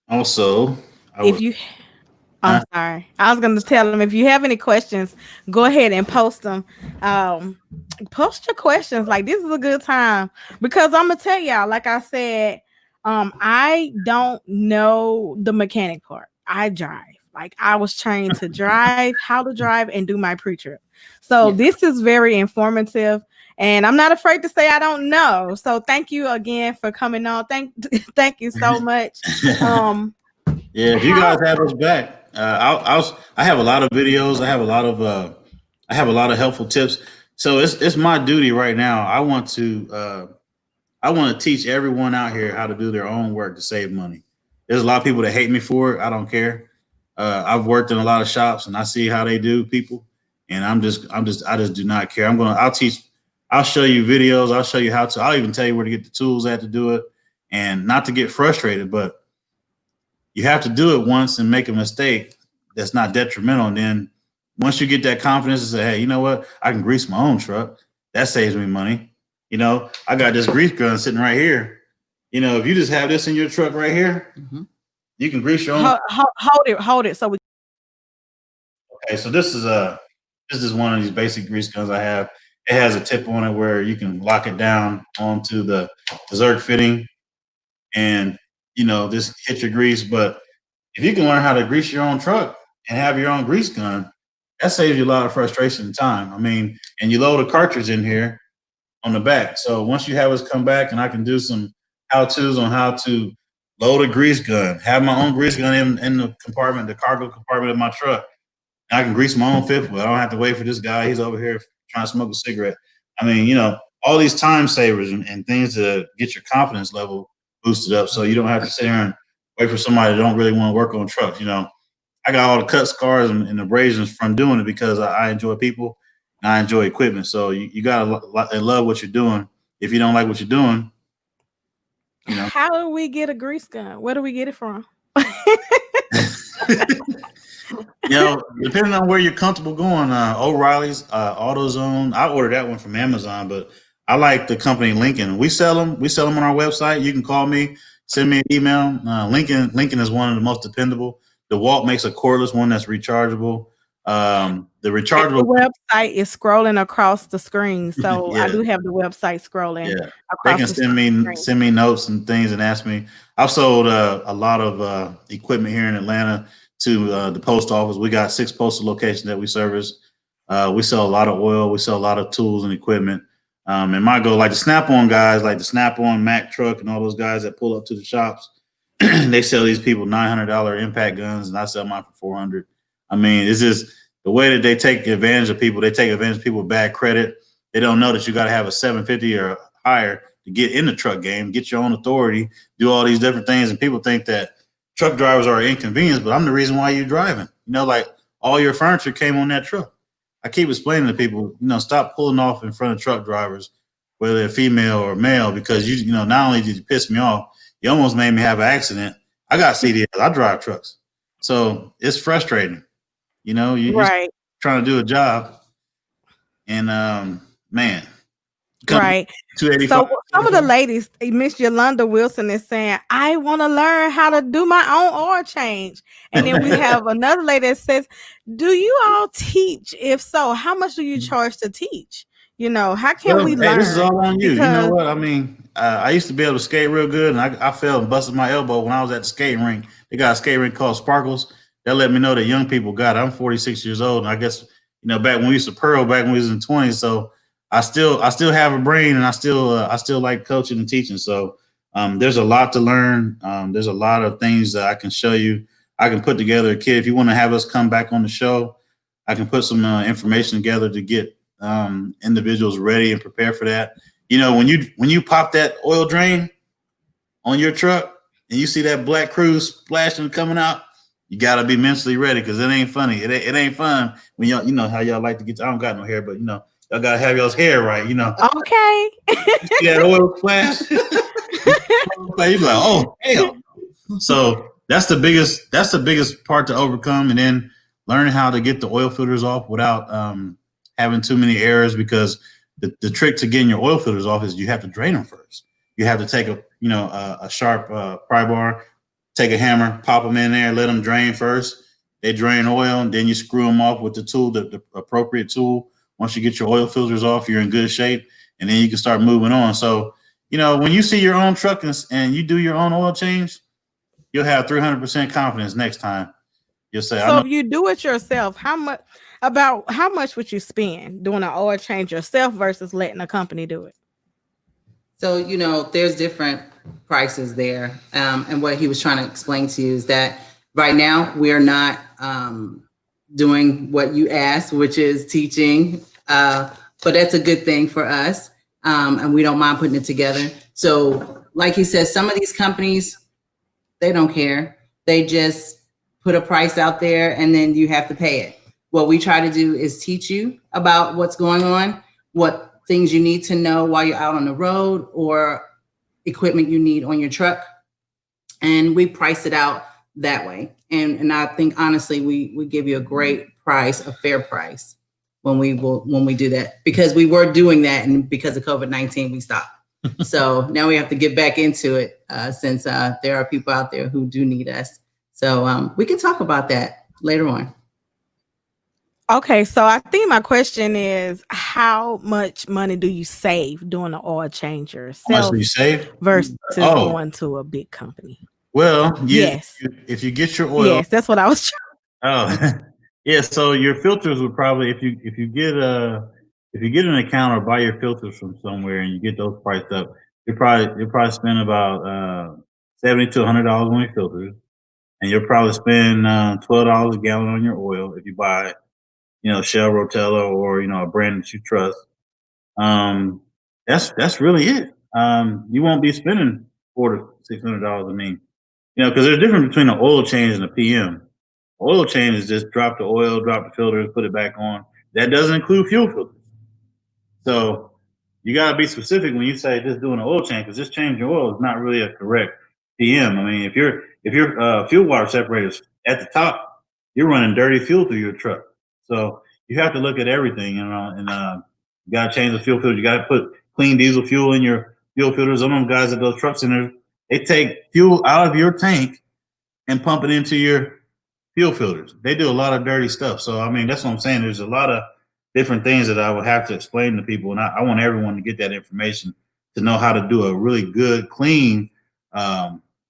Speaker 2: Also,
Speaker 1: I'm sorry. I was going to tell them if you have any questions, go ahead and post them. Post your questions. Like, this is a good time because I'm going to tell y'all, like I said, I don't know the mechanic part. I drive. Like, I was trained to drive, how to drive, and do my pre-trip. So This is very informative, and I'm not afraid to say I don't know. So thank you again for coming on. Thank you so much.
Speaker 2: Yeah, if you guys have us back, I have a lot of videos. I have a lot of helpful tips. So it's my duty right now. I want to teach everyone out here how to do their own work to save money. There's a lot of people that hate me for it. I don't care. I've worked in a lot of shops and I see how they do people, and I just do not care. I'll show you videos. I'll show you how to. I'll even tell you where to get the tools at to do it, and not to get frustrated, but you have to do it once and make a mistake that's not detrimental. And then once you get that confidence and say, hey, you know what? I can grease my own truck. That saves me money. I got this grease gun sitting right here. If you just have this in your truck right here, you can grease your own.
Speaker 1: Hold it. So
Speaker 2: Okay, so this is one of these basic grease guns I have. It has a tip on it where you can lock it down onto the Zerk fitting and just hit your grease. But if you can learn how to grease your own truck and have your own grease gun, that saves you a lot of frustration and time. I mean, and you load a cartridge in here on the back. So once you have us come back and I can do some how-tos on how to load a grease gun, have my own grease gun in the compartment, the cargo compartment of my truck. And I can grease my own fifth wheel. I don't have to wait for this guy. He's over here trying to smoke a cigarette. I mean, all these time savers and things to get your confidence level boosted up so you don't have to sit here and wait for somebody that don't really want to work on trucks. I I got all the cut scars and abrasions from doing it because I enjoy people and I enjoy equipment. So you gotta love what you're doing. If you don't like what you're doing, you know.
Speaker 1: How do we get a grease gun? Where do we get it from?
Speaker 2: Depending on where you're comfortable going, O'Reilly's, AutoZone. I ordered that one from Amazon, but I like the company Lincoln. We sell them. We sell them on our website. You can call me, send me an email. Lincoln is one of the most dependable. DeWalt makes a cordless one that's rechargeable. The rechargeable
Speaker 1: website is scrolling across the screen, so
Speaker 2: yeah.
Speaker 1: I do have the website scrolling.
Speaker 2: Yeah, they can send me notes and things and ask me. I've sold a lot of equipment here in Atlanta to the post office. We got 6 postal locations that we service. We sell a lot of oil. We sell a lot of tools and equipment. And my goal, like the Snap-on guys, like the Snap-on Mack truck and all those guys that pull up to the shops, they sell these people $900 impact guns, and I sell mine for $400. I mean, it's just the way that they take advantage of people. They take advantage of people with bad credit. They don't know that you got to have a 750 or higher to get in the truck game, get your own authority, do all these different things. And people think that truck drivers are inconvenience, but I'm the reason why you're driving. Like all your furniture came on that truck. I keep explaining to people, stop pulling off in front of truck drivers, whether they're female or male, because not only did you piss me off, you almost made me have an accident. I got CDLs. I drive trucks. So it's frustrating. You're
Speaker 1: right.
Speaker 2: trying to do a job. And man.
Speaker 1: Right. So some of the ladies, Miss Yolanda Wilson is saying, I want to learn how to do my own oil change. And then we have another lady that says, do you all teach? If so, how much do you charge to teach? How can we learn?
Speaker 2: This is all on you. You know what? I mean, I used to be able to skate real good, and I fell and busted my elbow when I was at the skating rink. They got a skating rink called Sparkles. That let me know that young people got it. I'm 46 years old, and I guess, back when we used to pearl, back when we was in 20s, so I still have a brain, and I still like coaching and teaching. So there's a lot to learn. There's a lot of things that I can show you. I can put together a kit. If you want to have us come back on the show, I can put some information together to get individuals ready and prepared for that. When you pop that oil drain on your truck and you see that black cruise splashing coming out, you gotta be mentally ready, because it ain't funny. It ain't fun when y'all, how y'all like to get. I don't got no hair, but y'all gotta have y'all's hair right.
Speaker 1: Okay.
Speaker 2: You see that oil splash? You be like, oh hell. So that's the biggest part to overcome, and then learning how to get the oil filters off without having too many errors, because the trick to getting your oil filters off is you have to drain them first. You have to take a sharp pry bar, take a hammer, pop them in there, let them drain first. They drain oil, and then you screw them off with the tool, the appropriate tool. Once you get your oil filters off, you're in good shape, and then you can start moving on. So, when you see your own truck and you do your own oil change, you'll have 300% confidence next time. You'll say,
Speaker 1: so if you do it yourself, how much would you spend doing an oil change yourself versus letting a company do it?
Speaker 3: So, there's different prices there. And what he was trying to explain to you is that right now we are not doing what you asked, which is teaching. But that's a good thing for us. And we don't mind putting it together. So like he says, some of these companies, they don't care. They just put a price out there and then you have to pay it. What we try to do is teach you about what's going on, what things you need to know while you're out on the road, or equipment you need on your truck. And we price it out that way. And I think, honestly, we give you a great price, a fair price when we do that, because we were doing that. And because of COVID-19, we stopped. So now we have to get back into it since there are people out there who do need us. So we can talk about that later on.
Speaker 1: Okay, so I think my question is, how much money do you save doing an oil change yourself?
Speaker 2: How much do you save
Speaker 1: versus going to a big company?
Speaker 2: Well,
Speaker 1: yes.
Speaker 2: If you get your oil,
Speaker 1: yes, that's what I was
Speaker 2: trying. Oh, yeah. So your filters would probably, if you get an account or buy your filters from somewhere and you get those priced up, you'll probably spend about $70 to $100 on your filters, and you'll probably spend $12 a gallon on your oil if you buy, Shell, Rotella, or a brand that you trust. That's really it. You won't be spending $400 to $600. I mean, because there's a difference between an oil change and a PM. Oil change is just drop the oil, drop the filters, put it back on. That doesn't include fuel filters. So you got to be specific when you say just doing an oil change, because just changing oil is not really a correct PM. I mean, if your fuel water separator's at the top, you're running dirty fuel through your truck. So you have to look at everything, you know, and you got to change the fuel filter. You got to put clean diesel fuel in your fuel filters. Some of them guys at those truck centers, they take fuel out of your tank and pump it into your fuel filters. They do a lot of dirty stuff. So, I mean, that's what I'm saying. There's a lot of different things that I would have to explain to people. And I want everyone to get that information to know how to do a really good, clean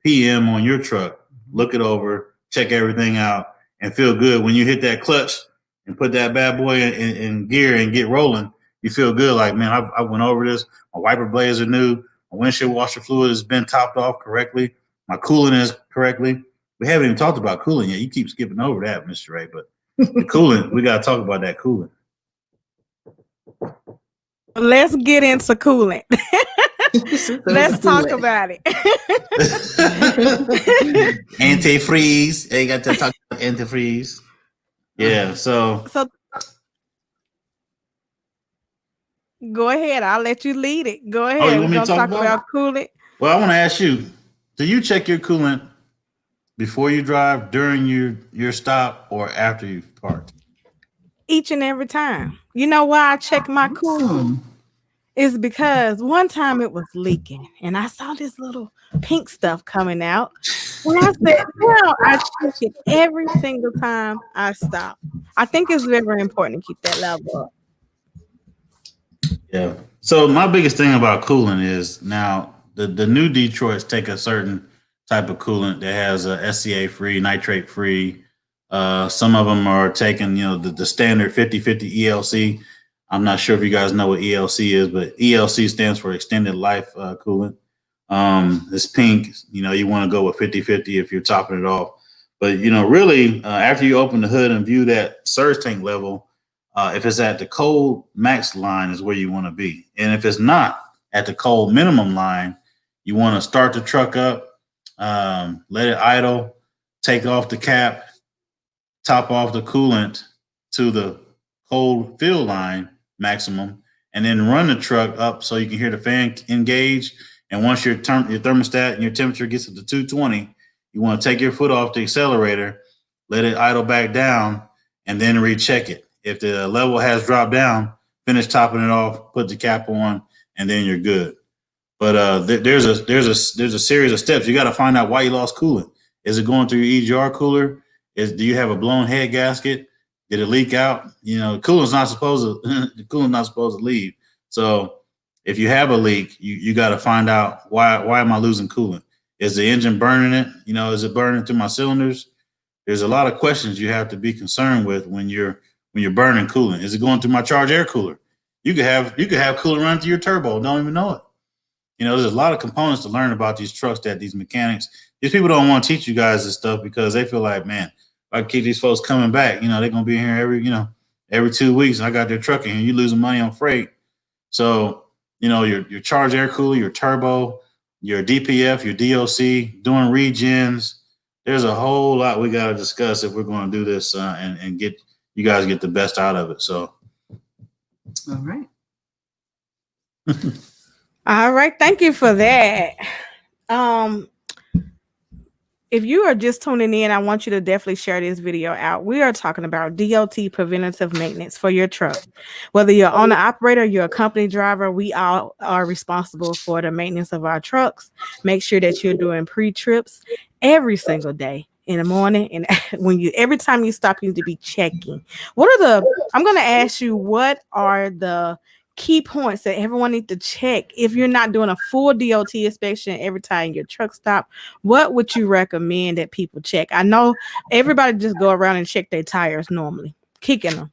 Speaker 2: PM on your truck. Look it over, check everything out, and feel good. When you hit that clutch and put that bad boy in gear and get rolling, you feel good. Like, man, I went over this. My wiper blades are new. My windshield washer fluid has been topped off correctly. My coolant is correctly. We haven't even talked about coolant yet. You keep skipping over that, Mr. Ray. But the coolant, we got to talk about that coolant.
Speaker 1: Let's get into coolant. Let's talk about it.
Speaker 2: Antifreeze. You got to talk about antifreeze. Yeah. So
Speaker 1: go ahead. I'll let you lead it. Go ahead.
Speaker 2: you
Speaker 1: We're
Speaker 2: want me
Speaker 1: going
Speaker 2: to
Speaker 1: to
Speaker 2: talk
Speaker 1: talk about coolant.
Speaker 2: Well, I want to ask you, do you check your coolant before you drive, during your stop, or after you've parked?
Speaker 1: Each and every time. You know why I check my coolant? Is because one time it was leaking and I saw this little pink stuff coming out. And I said, no, I check it every single time I stop. I think it's very important to keep that level up.
Speaker 2: Yeah. So my biggest thing about coolant is now the new Detroits take a certain type of coolant that has a SCA free, nitrate free. Some of them are taking, the standard 50/50 ELC. I'm not sure if you guys know what ELC is, but ELC stands for extended life coolant. It's pink. You want to go with 50/50 if you're topping it off. But, really, after you open the hood and view that surge tank level, if it's at the cold max line is where you want to be. And if it's not at the cold minimum line, you want to start the truck up, let it idle, take off the cap, top off the coolant to the cold fill line maximum, and then run the truck up so you can hear the fan engage. And once your thermostat and your temperature gets up to 220, you want to take your foot off the accelerator, let it idle back down, and then recheck it. If the level has dropped down, finish topping it off, put the cap on, and then you're good. But there's a series of steps. You got to find out why you lost coolant. Is it going through your EGR cooler? Do you have a blown head gasket? Did it leak out? The coolant's not supposed to leave. So if you have a leak, you got to find out why am I losing coolant? Is the engine burning it? Is it burning through my cylinders? There's a lot of questions you have to be concerned with when you're burning coolant. Is it going through my charge air cooler? You could have coolant running through your turbo, don't even know it. There's a lot of components to learn about these trucks that these mechanics, these people don't want to teach you guys this stuff because they feel like, man, if I keep these folks coming back, they're gonna be here every 2 weeks, and I got their truck in here. You losing money on freight. So, your charge air cooler, your turbo, your DPF, your DOC, doing regens. There's a whole lot we got to discuss if we're going to do this and get you guys get the best out of it. So,
Speaker 3: all right.
Speaker 1: All right. Thank you for that. If you are just tuning in, I want you to definitely share this video out. We are talking about DOT preventative maintenance for your truck. Whether you're owner operator, you're a company driver, we all are responsible for the maintenance of our trucks. Make sure that you're doing pre-trips every single day in the morning. And every time you stop, you need to be checking. I'm going to ask you, what are the key points that everyone needs to check if you're not doing a full DOT inspection every time your truck stop? What would you recommend that people check? I know everybody just go around and check their tires normally, kicking them.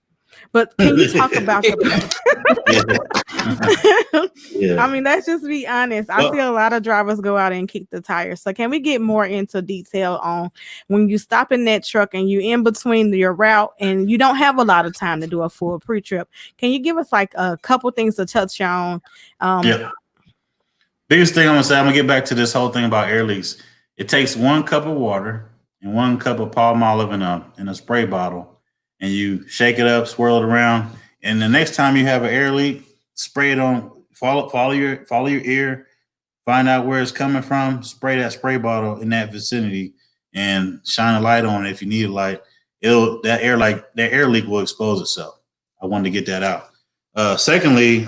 Speaker 1: But can you talk about
Speaker 2: Yeah.
Speaker 1: I mean, let's just be honest. I see a lot of drivers go out and kick the tires. So can we get more into detail on when you stop in that truck and you in between your route and you don't have a lot of time to do a full pre-trip? Can you give us like a couple things to touch on?
Speaker 2: Yeah. Biggest thing I'm gonna say, I'm gonna get back to this whole thing about air leaks. It takes 1 cup of water and 1 cup of palm olive in a spray bottle, and you shake it up, swirl it around, and the next time you have an air leak, spray it on. Follow your ear, find out where it's coming from, spray that spray bottle in that vicinity, and shine a light on it if you need a light. That air leak will expose itself. I wanted to get that out. Secondly,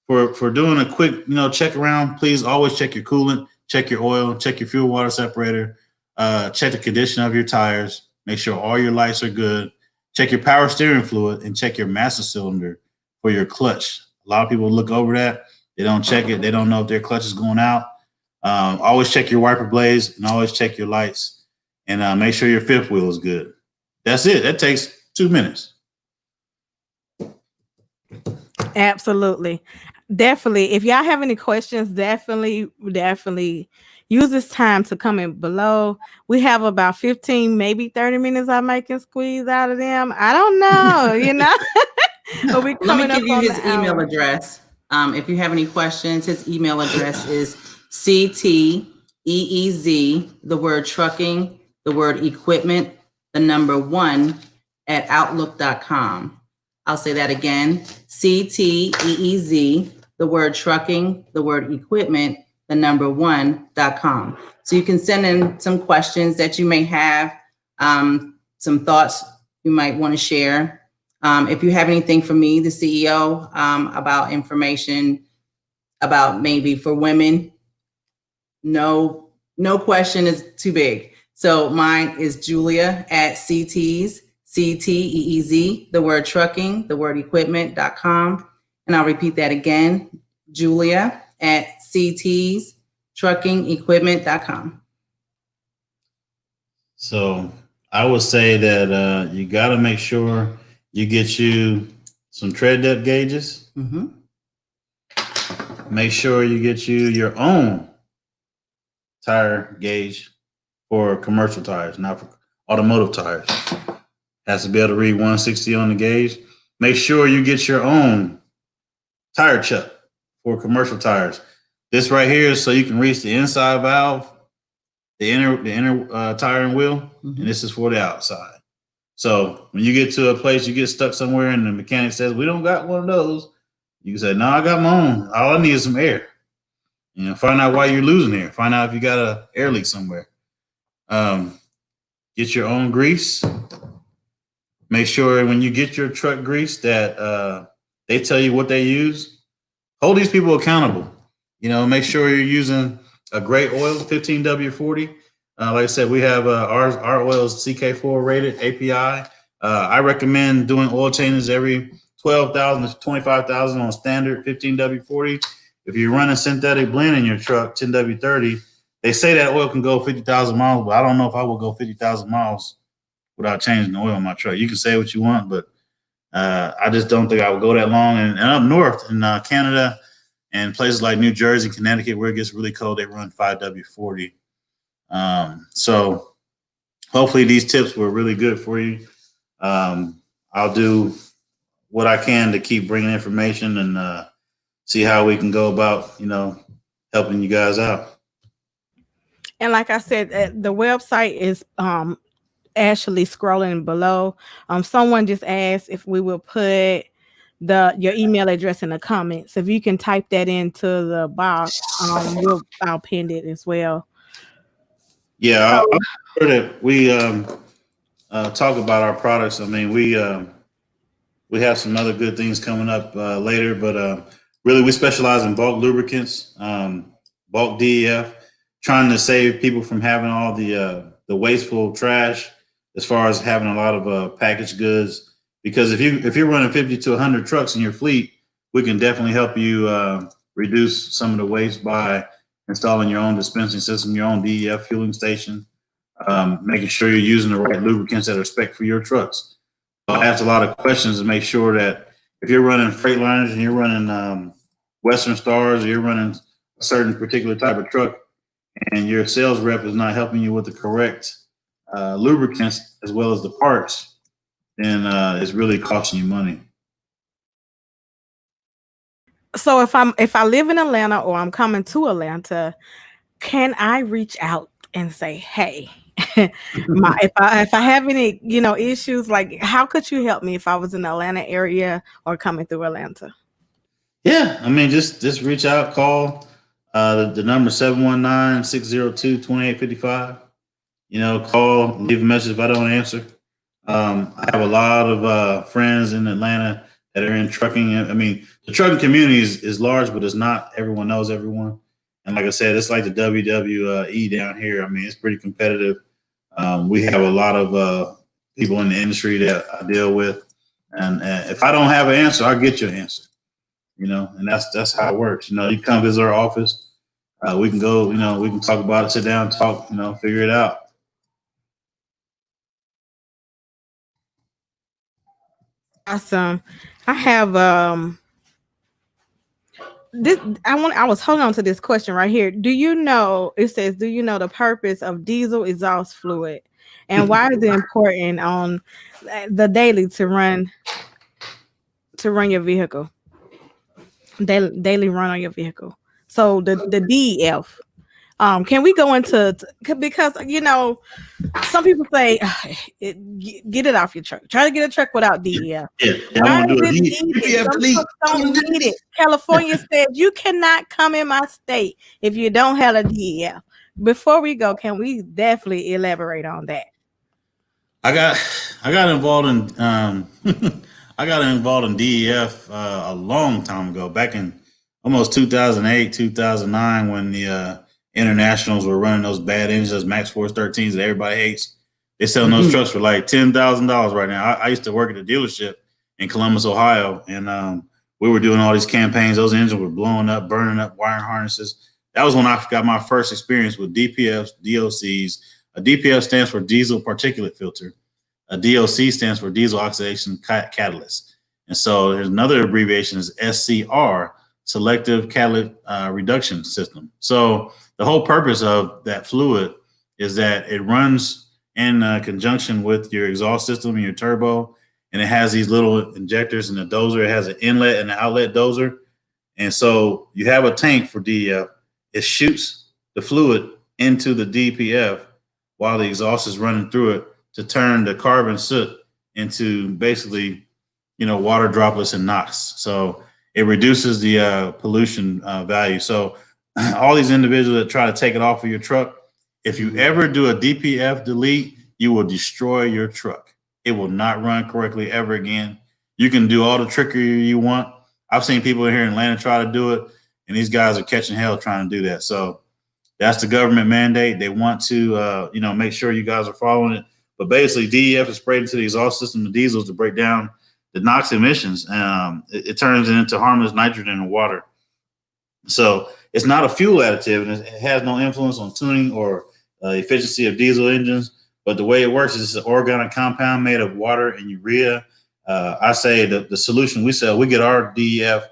Speaker 2: for doing a quick check around, please always check your coolant, check your oil, check your fuel water separator, check the condition of your tires, make sure all your lights are good, check your power steering fluid, and check your master cylinder for your clutch. A lot of people look over that. They don't check it. They don't know if their clutch is going out. Always check your wiper blades and always check your lights, and make sure your fifth wheel is good. That's it. That takes 2 minutes.
Speaker 1: Absolutely. Definitely. If y'all have any questions, definitely use this time to comment below. We have about 15, maybe 30 minutes I can squeeze out of them. I don't know, But we
Speaker 3: Let me
Speaker 1: coming up
Speaker 3: give you
Speaker 1: on
Speaker 3: his
Speaker 1: the
Speaker 3: email
Speaker 1: hour.
Speaker 3: address. If you have any questions, his email address is cteez, the word trucking, the word equipment, the number 1 at outlook.com. I'll say that again, cteez, the word trucking, the word equipment, the number 1.com. So you can send in some questions that you may have, some thoughts you might want to share. If you have anything for me, the CEO, about information about maybe for women, no question is too big. So mine is Julia at cteez, cteez, the word trucking, the word equipment.com. And I'll repeat that again, Julia at cteez, trucking, equipment.com.
Speaker 2: So I would say that you got to make sure you get you some tread depth gauges.
Speaker 3: Mm-hmm.
Speaker 2: Make sure you get you your own tire gauge for commercial tires, not for automotive tires. Has to be able to read 160 on the gauge. Make sure you get your own tire chuck for commercial tires. This right here is so you can reach the inside valve, the inner tire and wheel, mm-hmm. And this is for the outside. So when you get to a place, you get stuck somewhere, and the mechanic says, "We don't got one of those," you can say, "No, I got my own. All I need is some air." Find out why you're losing air. Find out if you got an air leak somewhere. Get your own grease. Make sure when you get your truck grease that they tell you what they use. Hold these people accountable. Make sure you're using a great oil, 15W40. Like I said, we have our oil is CK4 rated API. I recommend doing oil changes every 12,000 to 25,000 on standard 15W40. If you're running synthetic blend in your truck, 10W30, they say that oil can go 50,000 miles, but I don't know if I will go 50,000 miles without changing the oil in my truck. You can say what you want, but I just don't think I would go that long. And up north in Canada and places like New Jersey, Connecticut, where it gets really cold, they run 5W40. So hopefully these tips were really good for you. I'll do what I can to keep bringing information and see how we can go about, helping you guys out.
Speaker 1: And like I said, the website is actually scrolling below. Someone just asked if we will put your email address in the comments. If you can type that into the box, I'll pin it as well.
Speaker 2: Yeah, I'm sure that we talk about our products. I mean, we have some other good things coming up later, but really we specialize in bulk lubricants, bulk DEF, trying to save people from having all the wasteful trash as far as having a lot of packaged goods. Because if you're running 50 to 100 trucks in your fleet, we can definitely help you reduce some of the waste by installing your own dispensing system, your own DEF fueling station, making sure you're using the right lubricants that are spec for your trucks. So I asked a lot of questions to make sure that if you're running Freightliners and you're running Western Stars, or you're running a certain particular type of truck, and your sales rep is not helping you with the correct lubricants as well as the parts, then it's really costing you money.
Speaker 1: So if I live in Atlanta or I'm coming to Atlanta, can I reach out and say, "Hey, if I have any, issues, like how could you help me if I was in the Atlanta area or coming through Atlanta?
Speaker 2: Yeah, I mean, just reach out, call the number 719-602-2855. Call, leave a message if I don't answer. I have a lot of friends in Atlanta that are in trucking. I mean, the trucking community is large, but it's not everyone knows everyone. And like I said, it's like the WWE down here. I mean, it's pretty competitive. We have a lot of people in the industry that I deal with, and if I don't have an answer, I'll get you an answer. And that's how it works. You come visit our office. We can go. We can talk about it, sit down, talk. Figure it out.
Speaker 1: Awesome. I have this I was holding on to this question right here. It says, do you know the purpose of diesel exhaust fluid and why is it important on the daily to run your vehicle? Daily run on your vehicle. So the DEF. Can we go into because some people say get it off your truck. Try to get a truck without DEF.
Speaker 2: Yeah,
Speaker 1: Why
Speaker 2: I'm
Speaker 1: is
Speaker 2: gonna do
Speaker 1: it needed? Some folks don't need it. California said you cannot come in my state if you don't have a DEF. Before we go, can we definitely elaborate on that?
Speaker 2: I got involved in I got involved in DEF a long time ago, back in almost 2008, 2009, when the internationals were running those bad engines, those Max Force 13s that everybody hates. They're selling those trucks for like $10,000 right now. I used to work at a dealership in Columbus, Ohio, and we were doing all these campaigns. Those engines were blowing up, burning up wiring harnesses. That was when I got my first experience with DPFs, DOCs. A DPF stands for diesel particulate filter. A DOC stands for diesel oxidation catalyst. And so there's another abbreviation is SCR, selective catalytic reduction system. So the whole purpose of that fluid is that it runs in conjunction with your exhaust system and your turbo, and it has these little injectors in the dozer. It has an inlet and an outlet dozer. And so you have a tank for DEF. It shoots the fluid into the DPF while the exhaust is running through it to turn the carbon soot into basically, water droplets and NOx. So it reduces the pollution value. So all these individuals that try to take it off of your truck, if you ever do a DPF delete, you will destroy your truck. It will not run correctly ever again. You can do all the trickery you want. I've seen people here in Atlanta try to do it, and these guys are catching hell trying to do that. So that's the government mandate. They want to, make sure you guys are following it. But basically, DEF is sprayed into the exhaust system of diesels to break down the NOx emissions. It turns it into harmless nitrogen and water. So it's not a fuel additive, and it has no influence on tuning or efficiency of diesel engines. But the way it works is it's an organic compound made of water and urea. I say the solution we sell, we get our DEF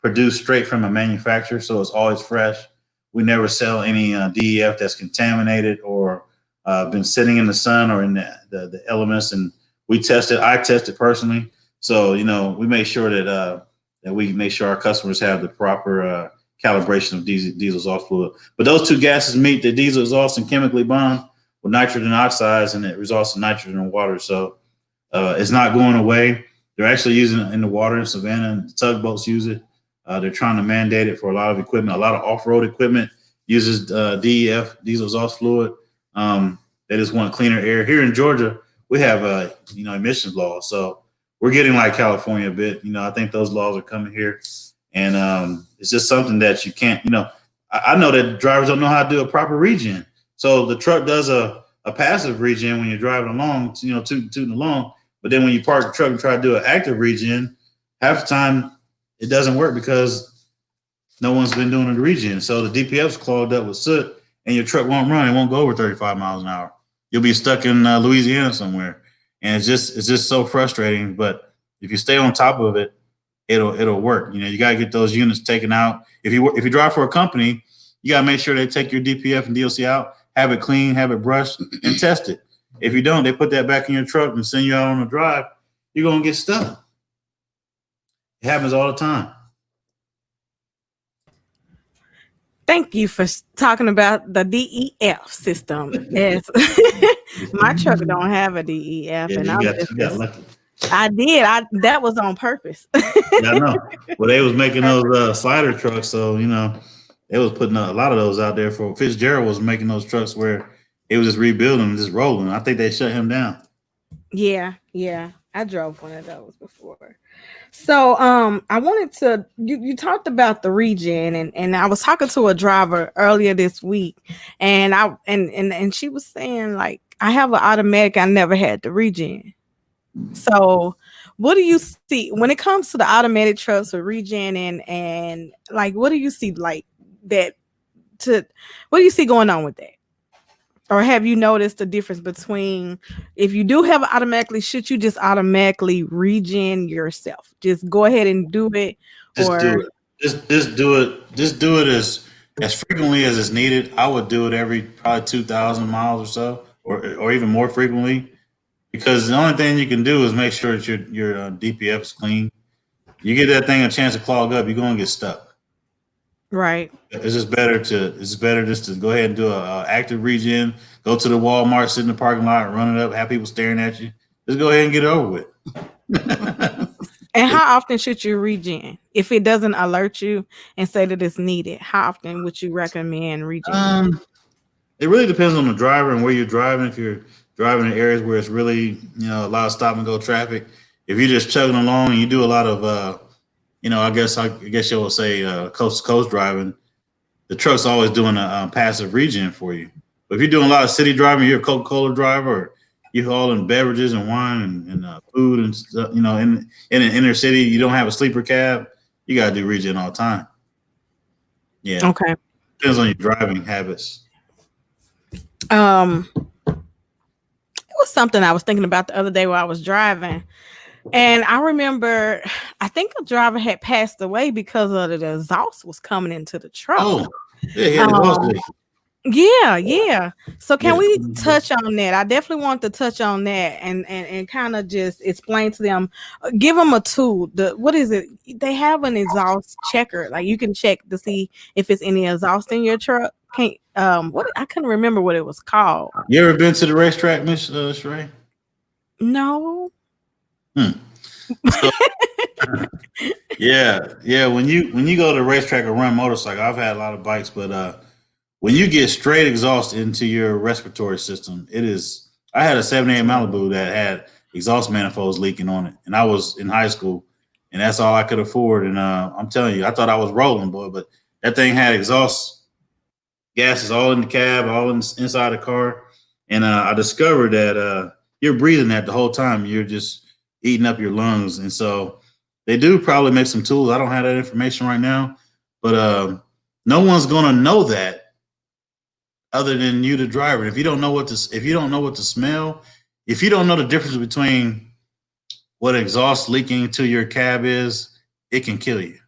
Speaker 2: produced straight from a manufacturer, so it's always fresh. We never sell any DEF that's contaminated or been sitting in the sun or in the elements. And we test it. I test it personally. So, we make sure that we make sure our customers have the proper calibration of diesel exhaust fluid. But those two gases meet the diesel exhaust and chemically bond with nitrogen oxides, and it results in nitrogen and water. So it's not going away. They're actually using it in the water in Savannah, and tugboats use it. They're trying to mandate it for a lot of equipment. A lot of off-road equipment uses DEF, diesel exhaust fluid. They just want cleaner air. Here in Georgia, we have emissions laws, so we're getting like California a bit. I think those laws are coming here, and it's just something that you can't. I know that drivers don't know how to do a proper regen. So the truck does a passive regen when you're driving along, tooting along. But then when you park the truck and try to do an active regen, half the time it doesn't work because no one's been doing a regen. So the DPF's clogged up with soot, and your truck won't run. It won't go over 35 miles an hour. You'll be stuck in Louisiana somewhere, and it's just so frustrating. But if you stay on top of it, it'll work. You got to get those units taken out. If you drive for a company, you got to make sure they take your DPF and DOC out, have it clean, have it brushed, and test it. If you don't, they put that back in your truck and send you out on a drive. You're gonna get stuck. It happens all the time.
Speaker 1: Thank you for talking about the DEF system. As my truck don't have a DEF,
Speaker 2: Yeah,
Speaker 1: and
Speaker 2: you got lucky.
Speaker 1: I did. That was on purpose.
Speaker 2: Yeah, I know. Well, they was making those slider trucks, so they was putting a lot of those out there. For Fitzgerald was making those trucks where it was just rebuilding and just rolling. I think they shut him down.
Speaker 1: Yeah, I drove one of those before. So I wanted to you talked about the regen, and I was talking to a driver earlier this week, and and she was saying, like, I have an automatic, I never had the regen. So what do you see when it comes to the automatic trucks with regen, and like, what do you see like that what do you see going on with that? Or have you noticed the difference between, if you do have it automatically, should you just automatically regen yourself? Just go ahead and do it.
Speaker 2: Just do it. Just do it. Just do it as frequently as is needed. I would do it every probably 2,000 miles or so, or even more frequently, because the only thing you can do is make sure that your DPF is clean. You get that thing a chance to clog up, you're gonna get stuck.
Speaker 1: Right.
Speaker 2: It's better just to go ahead and do a active regen. Go to the Walmart, sit in the parking lot, run it up, have people staring at you. Just go ahead and get it over with.
Speaker 1: And how often should you regen? If it doesn't alert you and say that it's needed, how often would you recommend regen?
Speaker 2: It really depends on the driver and where you're driving. If you're driving in areas where it's really, a lot of stop and go traffic. If you're just chugging along and you do a lot of, I guess you'll say coast to coast driving, the truck's always doing a passive regen for you. But if you're doing a lot of city driving, you're a Coca-Cola driver, or you're hauling beverages and wine and food and stuff, in an inner city, you don't have a sleeper cab, you got to do regen all the time. Yeah.
Speaker 1: Okay.
Speaker 2: Depends on your driving habits.
Speaker 1: It was something I was thinking about the other day while I was driving. And I remember, I think a driver had passed away because of the exhaust was coming into the truck.
Speaker 2: Oh, yeah.
Speaker 1: Yeah. So can we touch on that? I definitely want to touch on that and kind of just explain to them, give them a tool. What is it? They have an exhaust checker. Like, you can check to see if it's any exhaust in your truck. I couldn't remember what it was called.
Speaker 2: You ever been to the racetrack, Miss Sheree?
Speaker 1: No.
Speaker 2: So, yeah. When you go to the racetrack or run motorcycle, I've had a lot of bikes, but when you get straight exhaust into your respiratory system, I had a 78 Malibu that had exhaust manifolds leaking on it, and I was in high school, and that's all I could afford. And I'm telling you, I thought I was rolling, boy, but that thing had exhaust gases all in the cab, all inside the car, and I discovered that you're breathing that the whole time. You're just eating up your lungs. And so they do probably make some tools. I don't have that information right now, but no one's going to know that other than you, the driver. If you don't know what to smell, if you don't know the difference between what exhaust leaking to your cab is, it can kill you.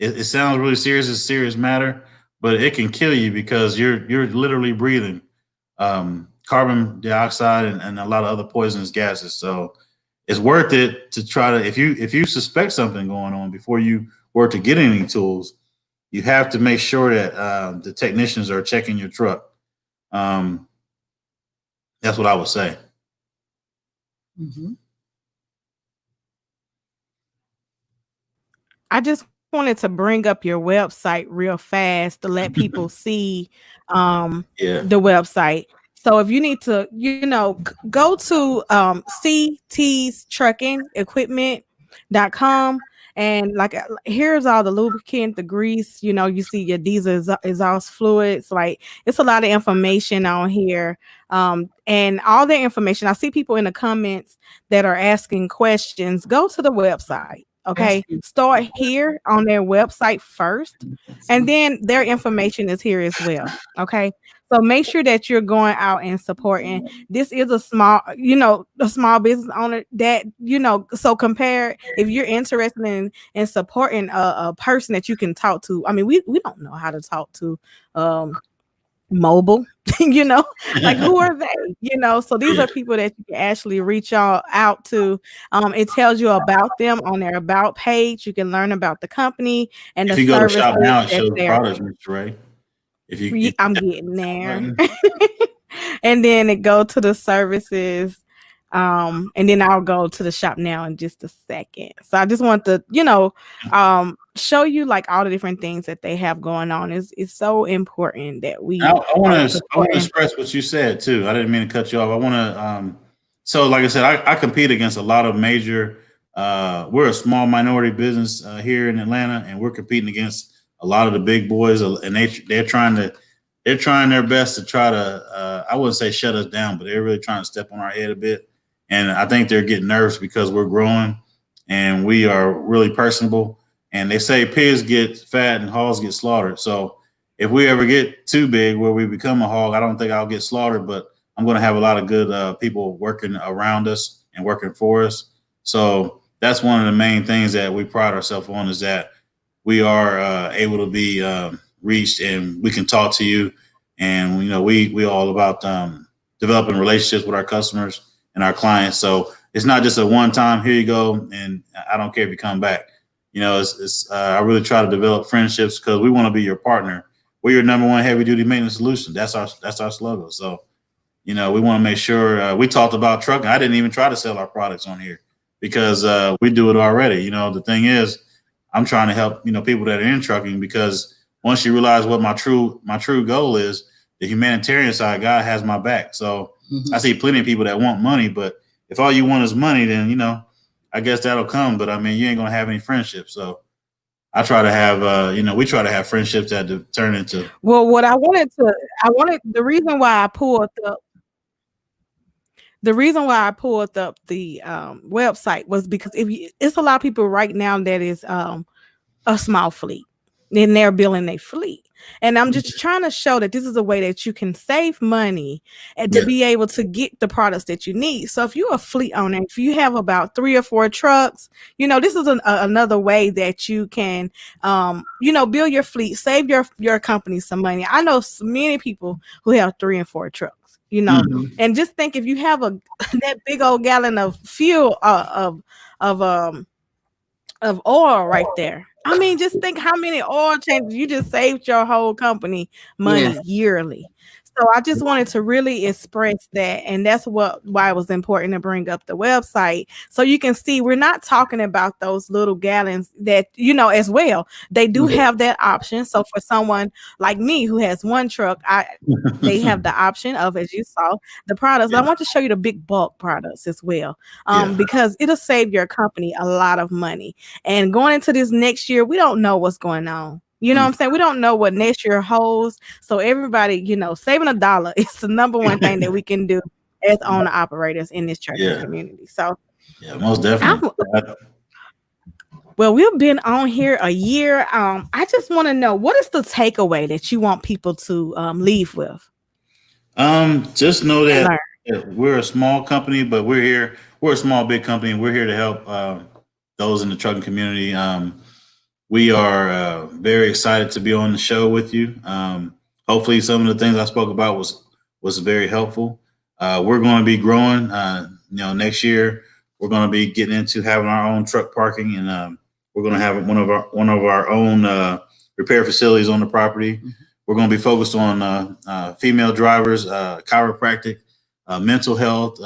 Speaker 2: It sounds really serious. It's a serious matter, but it can kill you because you're literally breathing carbon dioxide and a lot of other poisonous gases. So it's worth it to try to, if you suspect something going on before you were to get any tools, you have to make sure that the technicians are checking your truck. That's what I would say.
Speaker 3: Mm-hmm.
Speaker 1: I just wanted to bring up your website real fast to let people see the website. So if you need to, go to ctstruckingequipment.com, and like, here's all the lubricant, the grease, you see your diesel exhaust fluids. Like, it's a lot of information on here. And all the information, I see people in the comments that are asking questions. Go to the website. Okay, start here on their website first, and then their information is here as well. Okay, so make sure that you're going out and supporting. This is a small business owner that, so compare, if you're interested in supporting a person that you can talk to. I mean, we don't know how to talk to mobile, like, who are they? So these are people that you can actually reach out to. It tells you about them on their about page. You can learn about the company and
Speaker 2: if
Speaker 1: the
Speaker 2: you go to
Speaker 1: service.
Speaker 2: shop now, it shows products, Mr. Ray. If you
Speaker 1: I'm getting there. And then it go to the services. And then I'll go to the shop now in just a second. So I just want to, show you like all the different things that they have going on. It's so important that we
Speaker 2: I want to
Speaker 1: supporting.
Speaker 2: express what you said too. I didn't mean to cut you off. I want to so like I said, I compete against a lot of major we're a small minority business here in Atlanta, and we're competing against a lot of the big boys, and they're trying their best to try to I wouldn't say shut us down, but they're really trying to step on our head a bit. And I think they're getting nervous because we're growing and we are really personable. And they say pigs get fat and hogs get slaughtered. So if we ever get too big where we become a hog, I don't think I'll get slaughtered, but I'm going to have a lot of good people working around us and working for us. So that's one of the main things that we pride ourselves on, is that we are able to be reached, and we can talk to you. And we all about developing relationships with our customers and our clients. So it's not just a one time, here you go, and I don't care if you come back. I really try to develop friendships because we want to be your partner. We're your number one heavy duty maintenance solution. That's our slogan. So, we want to make sure we talked about trucking. I didn't even try to sell our products on here because we do it already. The thing is, I'm trying to help, people that are in trucking, because once you realize what my true goal is, the humanitarian side, God has my back. So I see plenty of people that want money, but if all you want is money, then, I guess that'll come. But I mean, you ain't going to have any friendships. So I try to have, we try to have friendships that turn into.
Speaker 1: Well, the reason why I pulled up the website was because it's a lot of people right now that is a small fleet, and they're building a fleet. And I'm just trying to show that this is a way that you can save money and to be able to get the products that you need. So if you're a fleet owner, if you have about 3 or 4 trucks, this is another way that you can, build your fleet, save your company some money. I know many people who have 3 and 4 trucks, and just think if you have that big old gallon of fuel, of oil right there. I mean, just think how many oil changes you just saved your whole company money yearly. So I just wanted to really express that. And that's why it was important to bring up the website. So you can see we're not talking about those little gallons that, as well. They do have that option. So for someone like me who has 1 truck, they have the option of, as you saw, the products. I want to show you the big bulk products as well, because it'll save your company a lot of money. And going into this next year, we don't know what's going on. You know what I'm saying? We don't know what next year holds. So everybody, saving $1 is the number one thing that we can do as owner operators in this trucking community. So
Speaker 2: most definitely.
Speaker 1: Well, we've been on here a year. I just want to know, what is the takeaway that you want people to leave with?
Speaker 2: Just know that we're a small company, but we're a small, big company, and we're here to help those in the trucking community. We are very excited to be on the show with you. Hopefully some of the things I spoke about was very helpful. We're going to be growing. Next year we're going to be getting into having our own truck parking, and we're going to have one of our own repair facilities on the property. We're going to be focused on female drivers, chiropractic, mental health,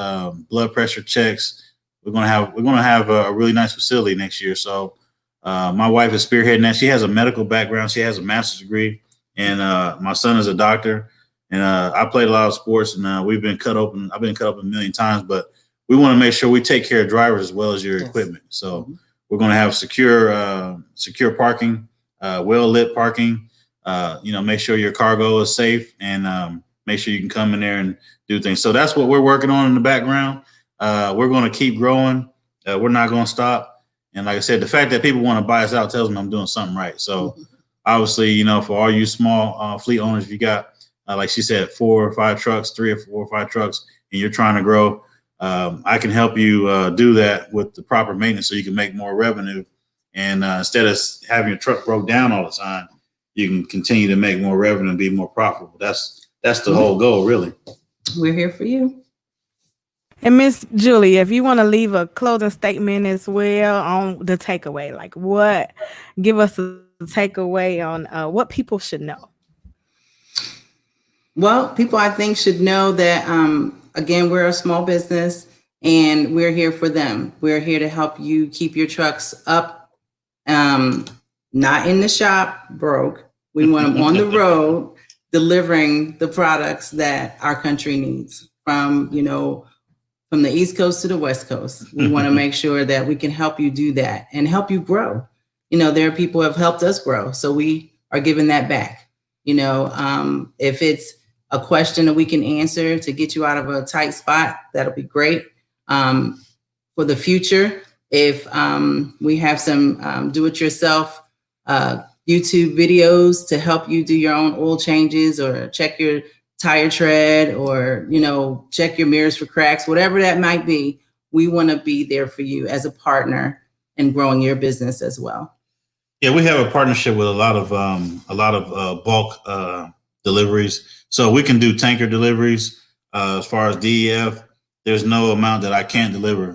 Speaker 2: blood pressure checks. We're going to have a really nice facility next year. So my wife is spearheading that. She has a medical background. She has a master's degree, and my son is a doctor. And I played a lot of sports, and we've been cut open. I've been cut open a million times, but we want to make sure we take care of drivers as well as your equipment. So we're going to have secure parking, well-lit parking. Make sure your cargo is safe, and make sure you can come in there and do things. So that's what we're working on in the background. We're going to keep growing. We're not going to stop. And like I said, the fact that people want to buy us out tells me I'm doing something right. So obviously, for all you small fleet owners, if you got, like she said, 4 or 5 trucks, 3 or 4 or 5 trucks, and you're trying to grow, I can help you do that with the proper maintenance so you can make more revenue. And instead of having your truck broke down all the time, you can continue to make more revenue and be more profitable. That's the whole goal, really.
Speaker 3: We're here for you.
Speaker 1: And Miss Julie, if you want to leave a closing statement as well on the takeaway, give us a takeaway on what people should know.
Speaker 3: Well, people I think should know that, again, we're a small business and we're here for them. We're here to help you keep your trucks up, not in the shop broke. We want them on the road delivering the products that our country needs from the East Coast to the West Coast. We want to make sure that we can help you do that and help you grow. There are people who have helped us grow, so we are giving that back. If it's a question that we can answer to get you out of a tight spot, that'll be great. For the future, if we have some do-it-yourself YouTube videos to help you do your own oil changes or check your tire tread or, check your mirrors for cracks, whatever that might be, we want to be there for you as a partner in growing your business as well.
Speaker 2: Yeah, we have a partnership with a lot of bulk deliveries. So we can do tanker deliveries. As far as DEF, there's no amount that I can't deliver.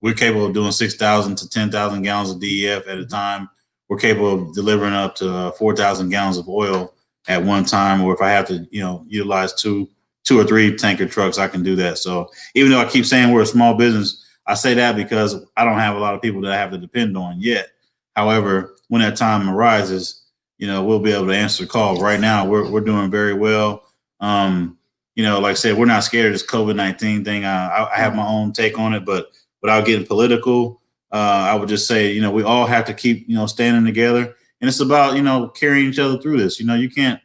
Speaker 2: We're capable of doing 6,000 to 10,000 gallons of DEF at a time. We're capable of delivering up to 4,000 gallons of oil at one time. Or if I have to, utilize two or three tanker trucks, I can do that. So even though I keep saying we're a small business, I say that because I don't have a lot of people that I have to depend on yet. However, when that time arises, we'll be able to answer the call. Right now, we're doing very well. Like I said, we're not scared of this COVID-19 thing. I have my own take on it, but without getting political, I would just say, we all have to keep, standing together. And it's about, carrying each other through this. You can't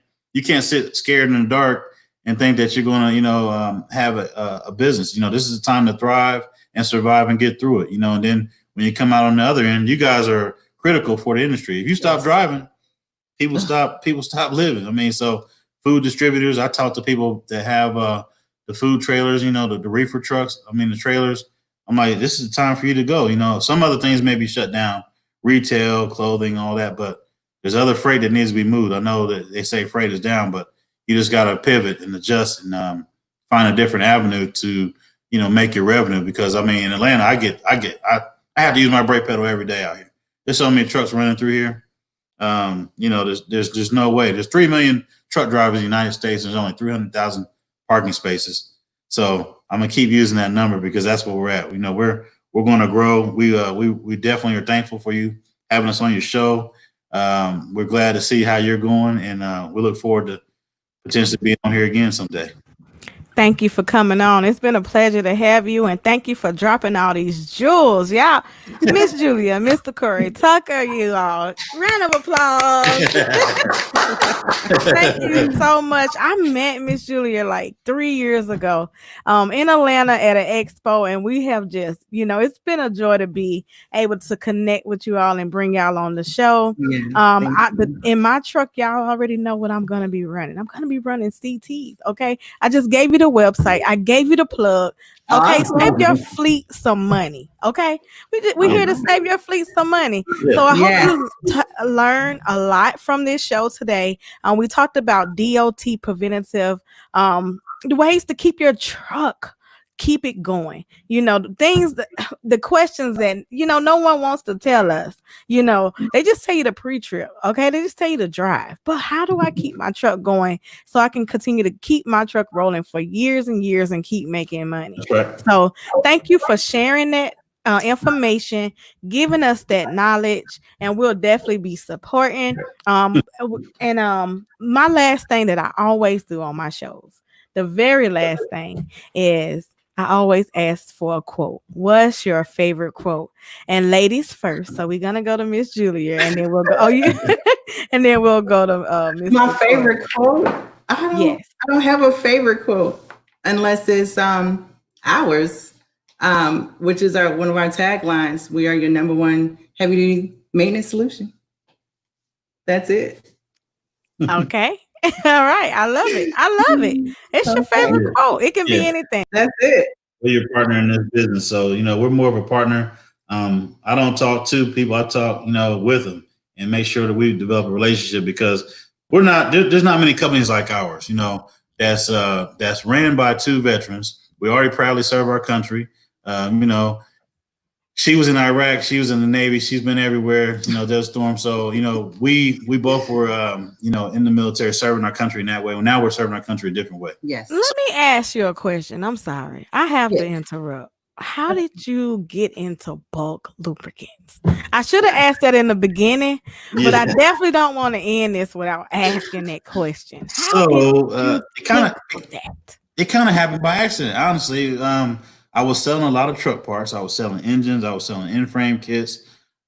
Speaker 2: sit scared in the dark and think that you're going to, have a business. This is the time to thrive and survive and get through it. And then when you come out on the other end, you guys are critical for the industry. If you stop driving, people stop living. I mean, so food distributors, I talk to people that have the food trailers, the reefer trucks. I mean, the trailers. I'm like, this is the time for you to go. Some other things may be shut down, retail, clothing, all that, but there's other freight that needs to be moved. I know that they say freight is down, but you just got to pivot and adjust and find a different avenue to, make your revenue. Because I mean, in Atlanta, I have to use my brake pedal every day out here. There's so many trucks running through here. There's no way. There's 3 million truck drivers in the United States. There's only 300,000 parking spaces. So I'm gonna keep using that number because that's where we're at. We're going to grow. We definitely are thankful for you having us on your show. We're glad to see how you're going, and we look forward to potentially being on here again someday.
Speaker 1: Thank you for coming on. It's been a pleasure to have you, and thank you for dropping all these jewels. Yeah, Miss Julia, Mr. Corey Tucker, you all. Round of applause. Thank you so much. I met Miss Julia like 3 years ago in Atlanta at an expo, and we have just, it's been a joy to be able to connect with you all and bring y'all on the show. Yeah, in my truck, y'all already know what I'm going to be running. I'm going to be running CTs, okay? I just gave you the website. I gave you the plug. Okay, save your fleet some money. Okay, we're here to save your fleet some money. So I hope you learn a lot from this show today. We talked about DOT preventative, the ways to keep your truck, keep it going. The questions that no one wants to tell us. They just tell you to pre-trip. Okay, they just tell you to drive. But how do I keep my truck going so I can continue to keep my truck rolling for years and years and keep making money? Right. So thank you for sharing that information, giving us that knowledge, and we'll definitely be supporting. My last thing that I always do on my shows, the very last thing is I always ask for a quote. What's your favorite quote? And ladies first. So we're gonna go to Miss Julia, and then we'll go. And then we'll go to Miss.
Speaker 3: My favorite quote. I don't have a favorite quote unless it's ours, which is one of our taglines. We are your number one heavy duty maintenance solution. That's it.
Speaker 1: Okay. All right. I love it. It's your favorite quote. It can be anything.
Speaker 3: That's it.
Speaker 2: We're your partner in this business. So, we're more of a partner. I don't talk to people. I talk, with them and make sure that we develop a relationship because there's not many companies like ours, that's ran by two veterans. We already proudly serve our country. She was in Iraq. She was in the Navy. She's been everywhere, Desert Storm. So, we both were, in the military serving our country in that way. Well, now we're serving our country a different way.
Speaker 3: Yes.
Speaker 1: Let me ask you a question. I'm sorry. I have to interrupt. How did you get into bulk lubricants? I should have asked that in the beginning, but I definitely don't want to end this without asking that question. How
Speaker 2: it kind of happened by accident. Honestly, I was selling a lot of truck parts. I was selling engines. I was selling in-frame kits.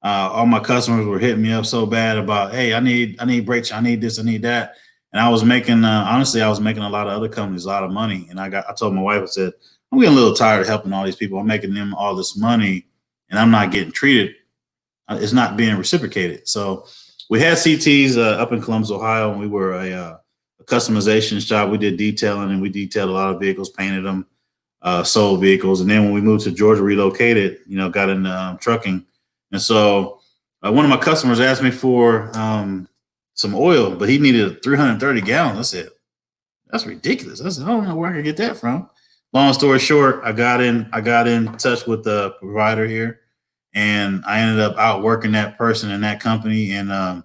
Speaker 2: All my customers were hitting me up so bad about, hey, I need brakes. I need this. I need that. And I was making, honestly, a lot of other companies a lot of money. And I told my wife, I said, I'm getting a little tired of helping all these people. I'm making them all this money and I'm not getting treated. It's not being reciprocated. So we had CTs up in Columbus, Ohio, and we were a customization shop. We did detailing and we detailed a lot of vehicles, painted them, sold vehicles. And then when we moved to Georgia, relocated, got into trucking. And so one of my customers asked me for some oil, but he needed 330 gallons. I said, that's ridiculous. I said, I don't know where I can get that from. Long story short, I got in touch with the provider here, and I ended up outworking that person in that company. And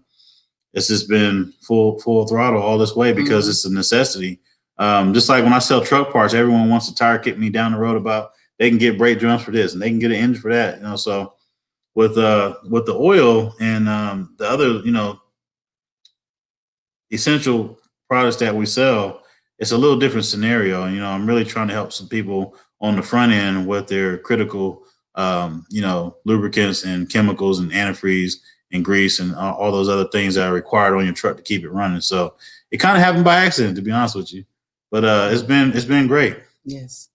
Speaker 2: it's just been full throttle all this way because it's a necessity. Just like when I sell truck parts, everyone wants to tire kick me down the road about they can get brake drums for this and they can get an engine for that. So with the oil and the other, essential products that we sell, it's a little different scenario. And, I'm really trying to help some people on the front end with their critical, lubricants and chemicals and antifreeze and grease and all those other things that are required on your truck to keep it running. So it kind of happened by accident, to be honest with you, but it's been great.
Speaker 3: Yes.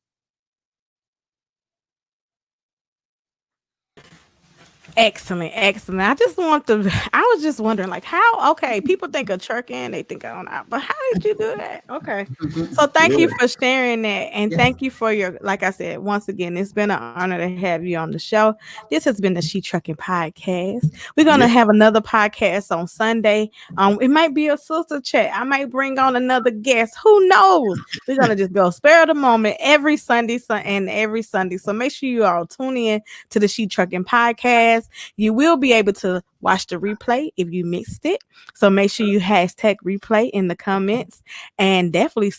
Speaker 1: Excellent. I was just wondering, like, how, okay, people think of trucking, they think of but how did you do that? Okay. So thank you for sharing that. And thank you for like I said, once again, it's been an honor to have you on the show. This has been the She Trucking Podcast. We're going to have another podcast on Sunday. It might be a sister chat. I might bring on another guest. Who knows? We're going to just go spare the moment every Sunday and every Sunday. So make sure you all tune in to the She Trucking Podcast. You will be able to watch the replay if you missed it. So make sure you hashtag replay in the comments and definitely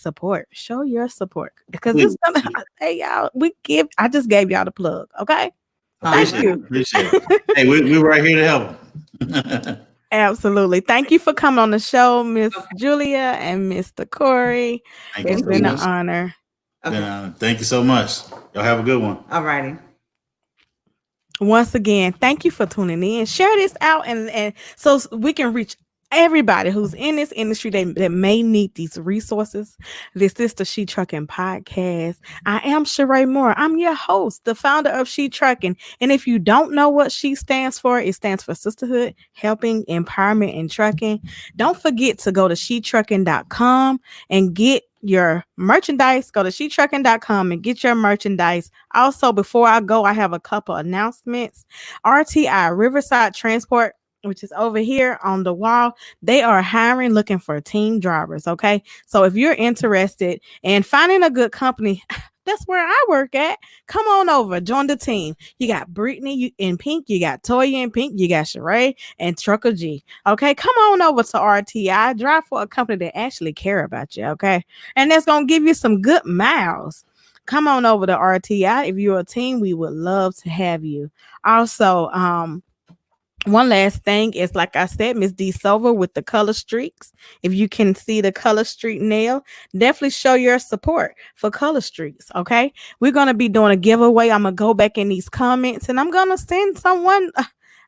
Speaker 1: show your support because it's gonna, hey y'all, I just gave y'all the plug. Okay. Thank you.
Speaker 2: Appreciate it. Hey, we're right here to help.
Speaker 1: Absolutely. Thank you for coming on the show, Miss Julia and Mr. Corey. It's been an honor.
Speaker 2: Okay. Thank you so much. Y'all have a good one.
Speaker 3: All righty.
Speaker 1: Once again, thank you for tuning in. Share this out and so we can reach everybody who's in this industry that may need these resources. This is the She Trucking Podcast. I am Sheree Moore. I'm your host, the founder of She Trucking. And if you don't know what She stands for, it stands for Sisterhood, Helping, Empowerment, and Trucking. Don't forget to go to shetrucking.com and get your merchandise. Go to shetrucking.com and get your merchandise. Also, before I go, I have a couple announcements. RTI, Riverside Transport, which is over here on the wall, they are hiring, looking for team drivers. Okay. So if you're interested in finding a good company, that's where I work at. Come on over, join the team. You got Brittany in pink, you got Toya in pink, you got Sheree and Trucker G. Okay, come on over to RTI. Drive for a company that actually care about you. Okay, and that's gonna give you some good miles. Come on over to RTI. If you're a team, we would love to have you. Also, one last thing is, like I said, Miss D Silva with the color streaks. If you can see the color streak nail, definitely show your support for color streaks. Okay. We're going to be doing a giveaway. I'm going to go back in these comments and I'm going to send someone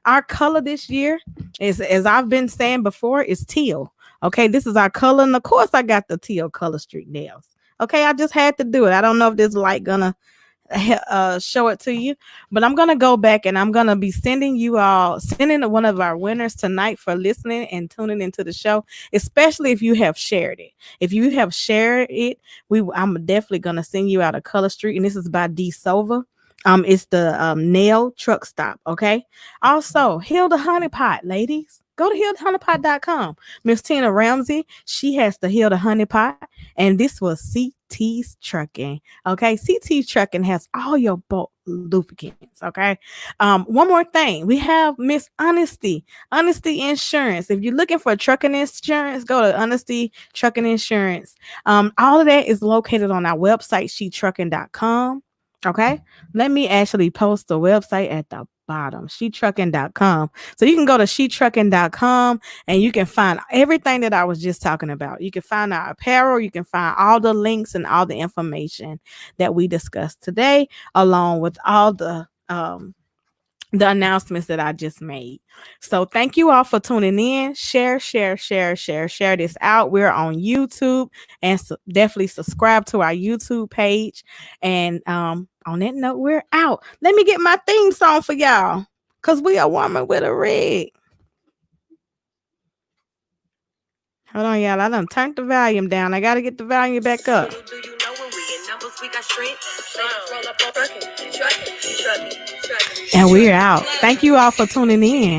Speaker 1: our color this year. As I've been saying before, is teal. Okay. This is our color. And of course I got the teal color streak nails. Okay. I just had to do it. I don't know if this light gonna show it to you, but I'm gonna go back and I'm gonna be sending one of our winners tonight for listening and tuning into the show, especially if you have shared it. If you have shared it, I'm definitely gonna send you out a color streak, and this is by D Silva. It's the nail truck stop. Okay. Also, Heal the Honey Pot, ladies. go to healthehoneypot.com. Miss Tina Ramsey, she has the Heal the Honey Pot, and this was CT's Trucking. Okay, CT's Trucking has all your bulk lubricants. Okay, one more thing, we have Miss Honesty Insurance. If you're looking for trucking insurance, go to Honesty Trucking Insurance. All of that is located on our website, shetrucking.com. Okay, let me actually post the website at the bottom, shetrucking.com. So you can go to shetrucking.com and you can find everything that I was just talking about. You can find our apparel, you can find all the links and all the information that we discussed today, along with all the announcements that I just made. So thank you all for tuning in. Share this out. We're on YouTube, and definitely subscribe to our YouTube page. And on that note, we're out. Let me get my theme song for y'all, because we are woman with a rig. Hold on, y'all. I done turned the volume down. I got to get the volume back up. And we're out. Thank you all for tuning in.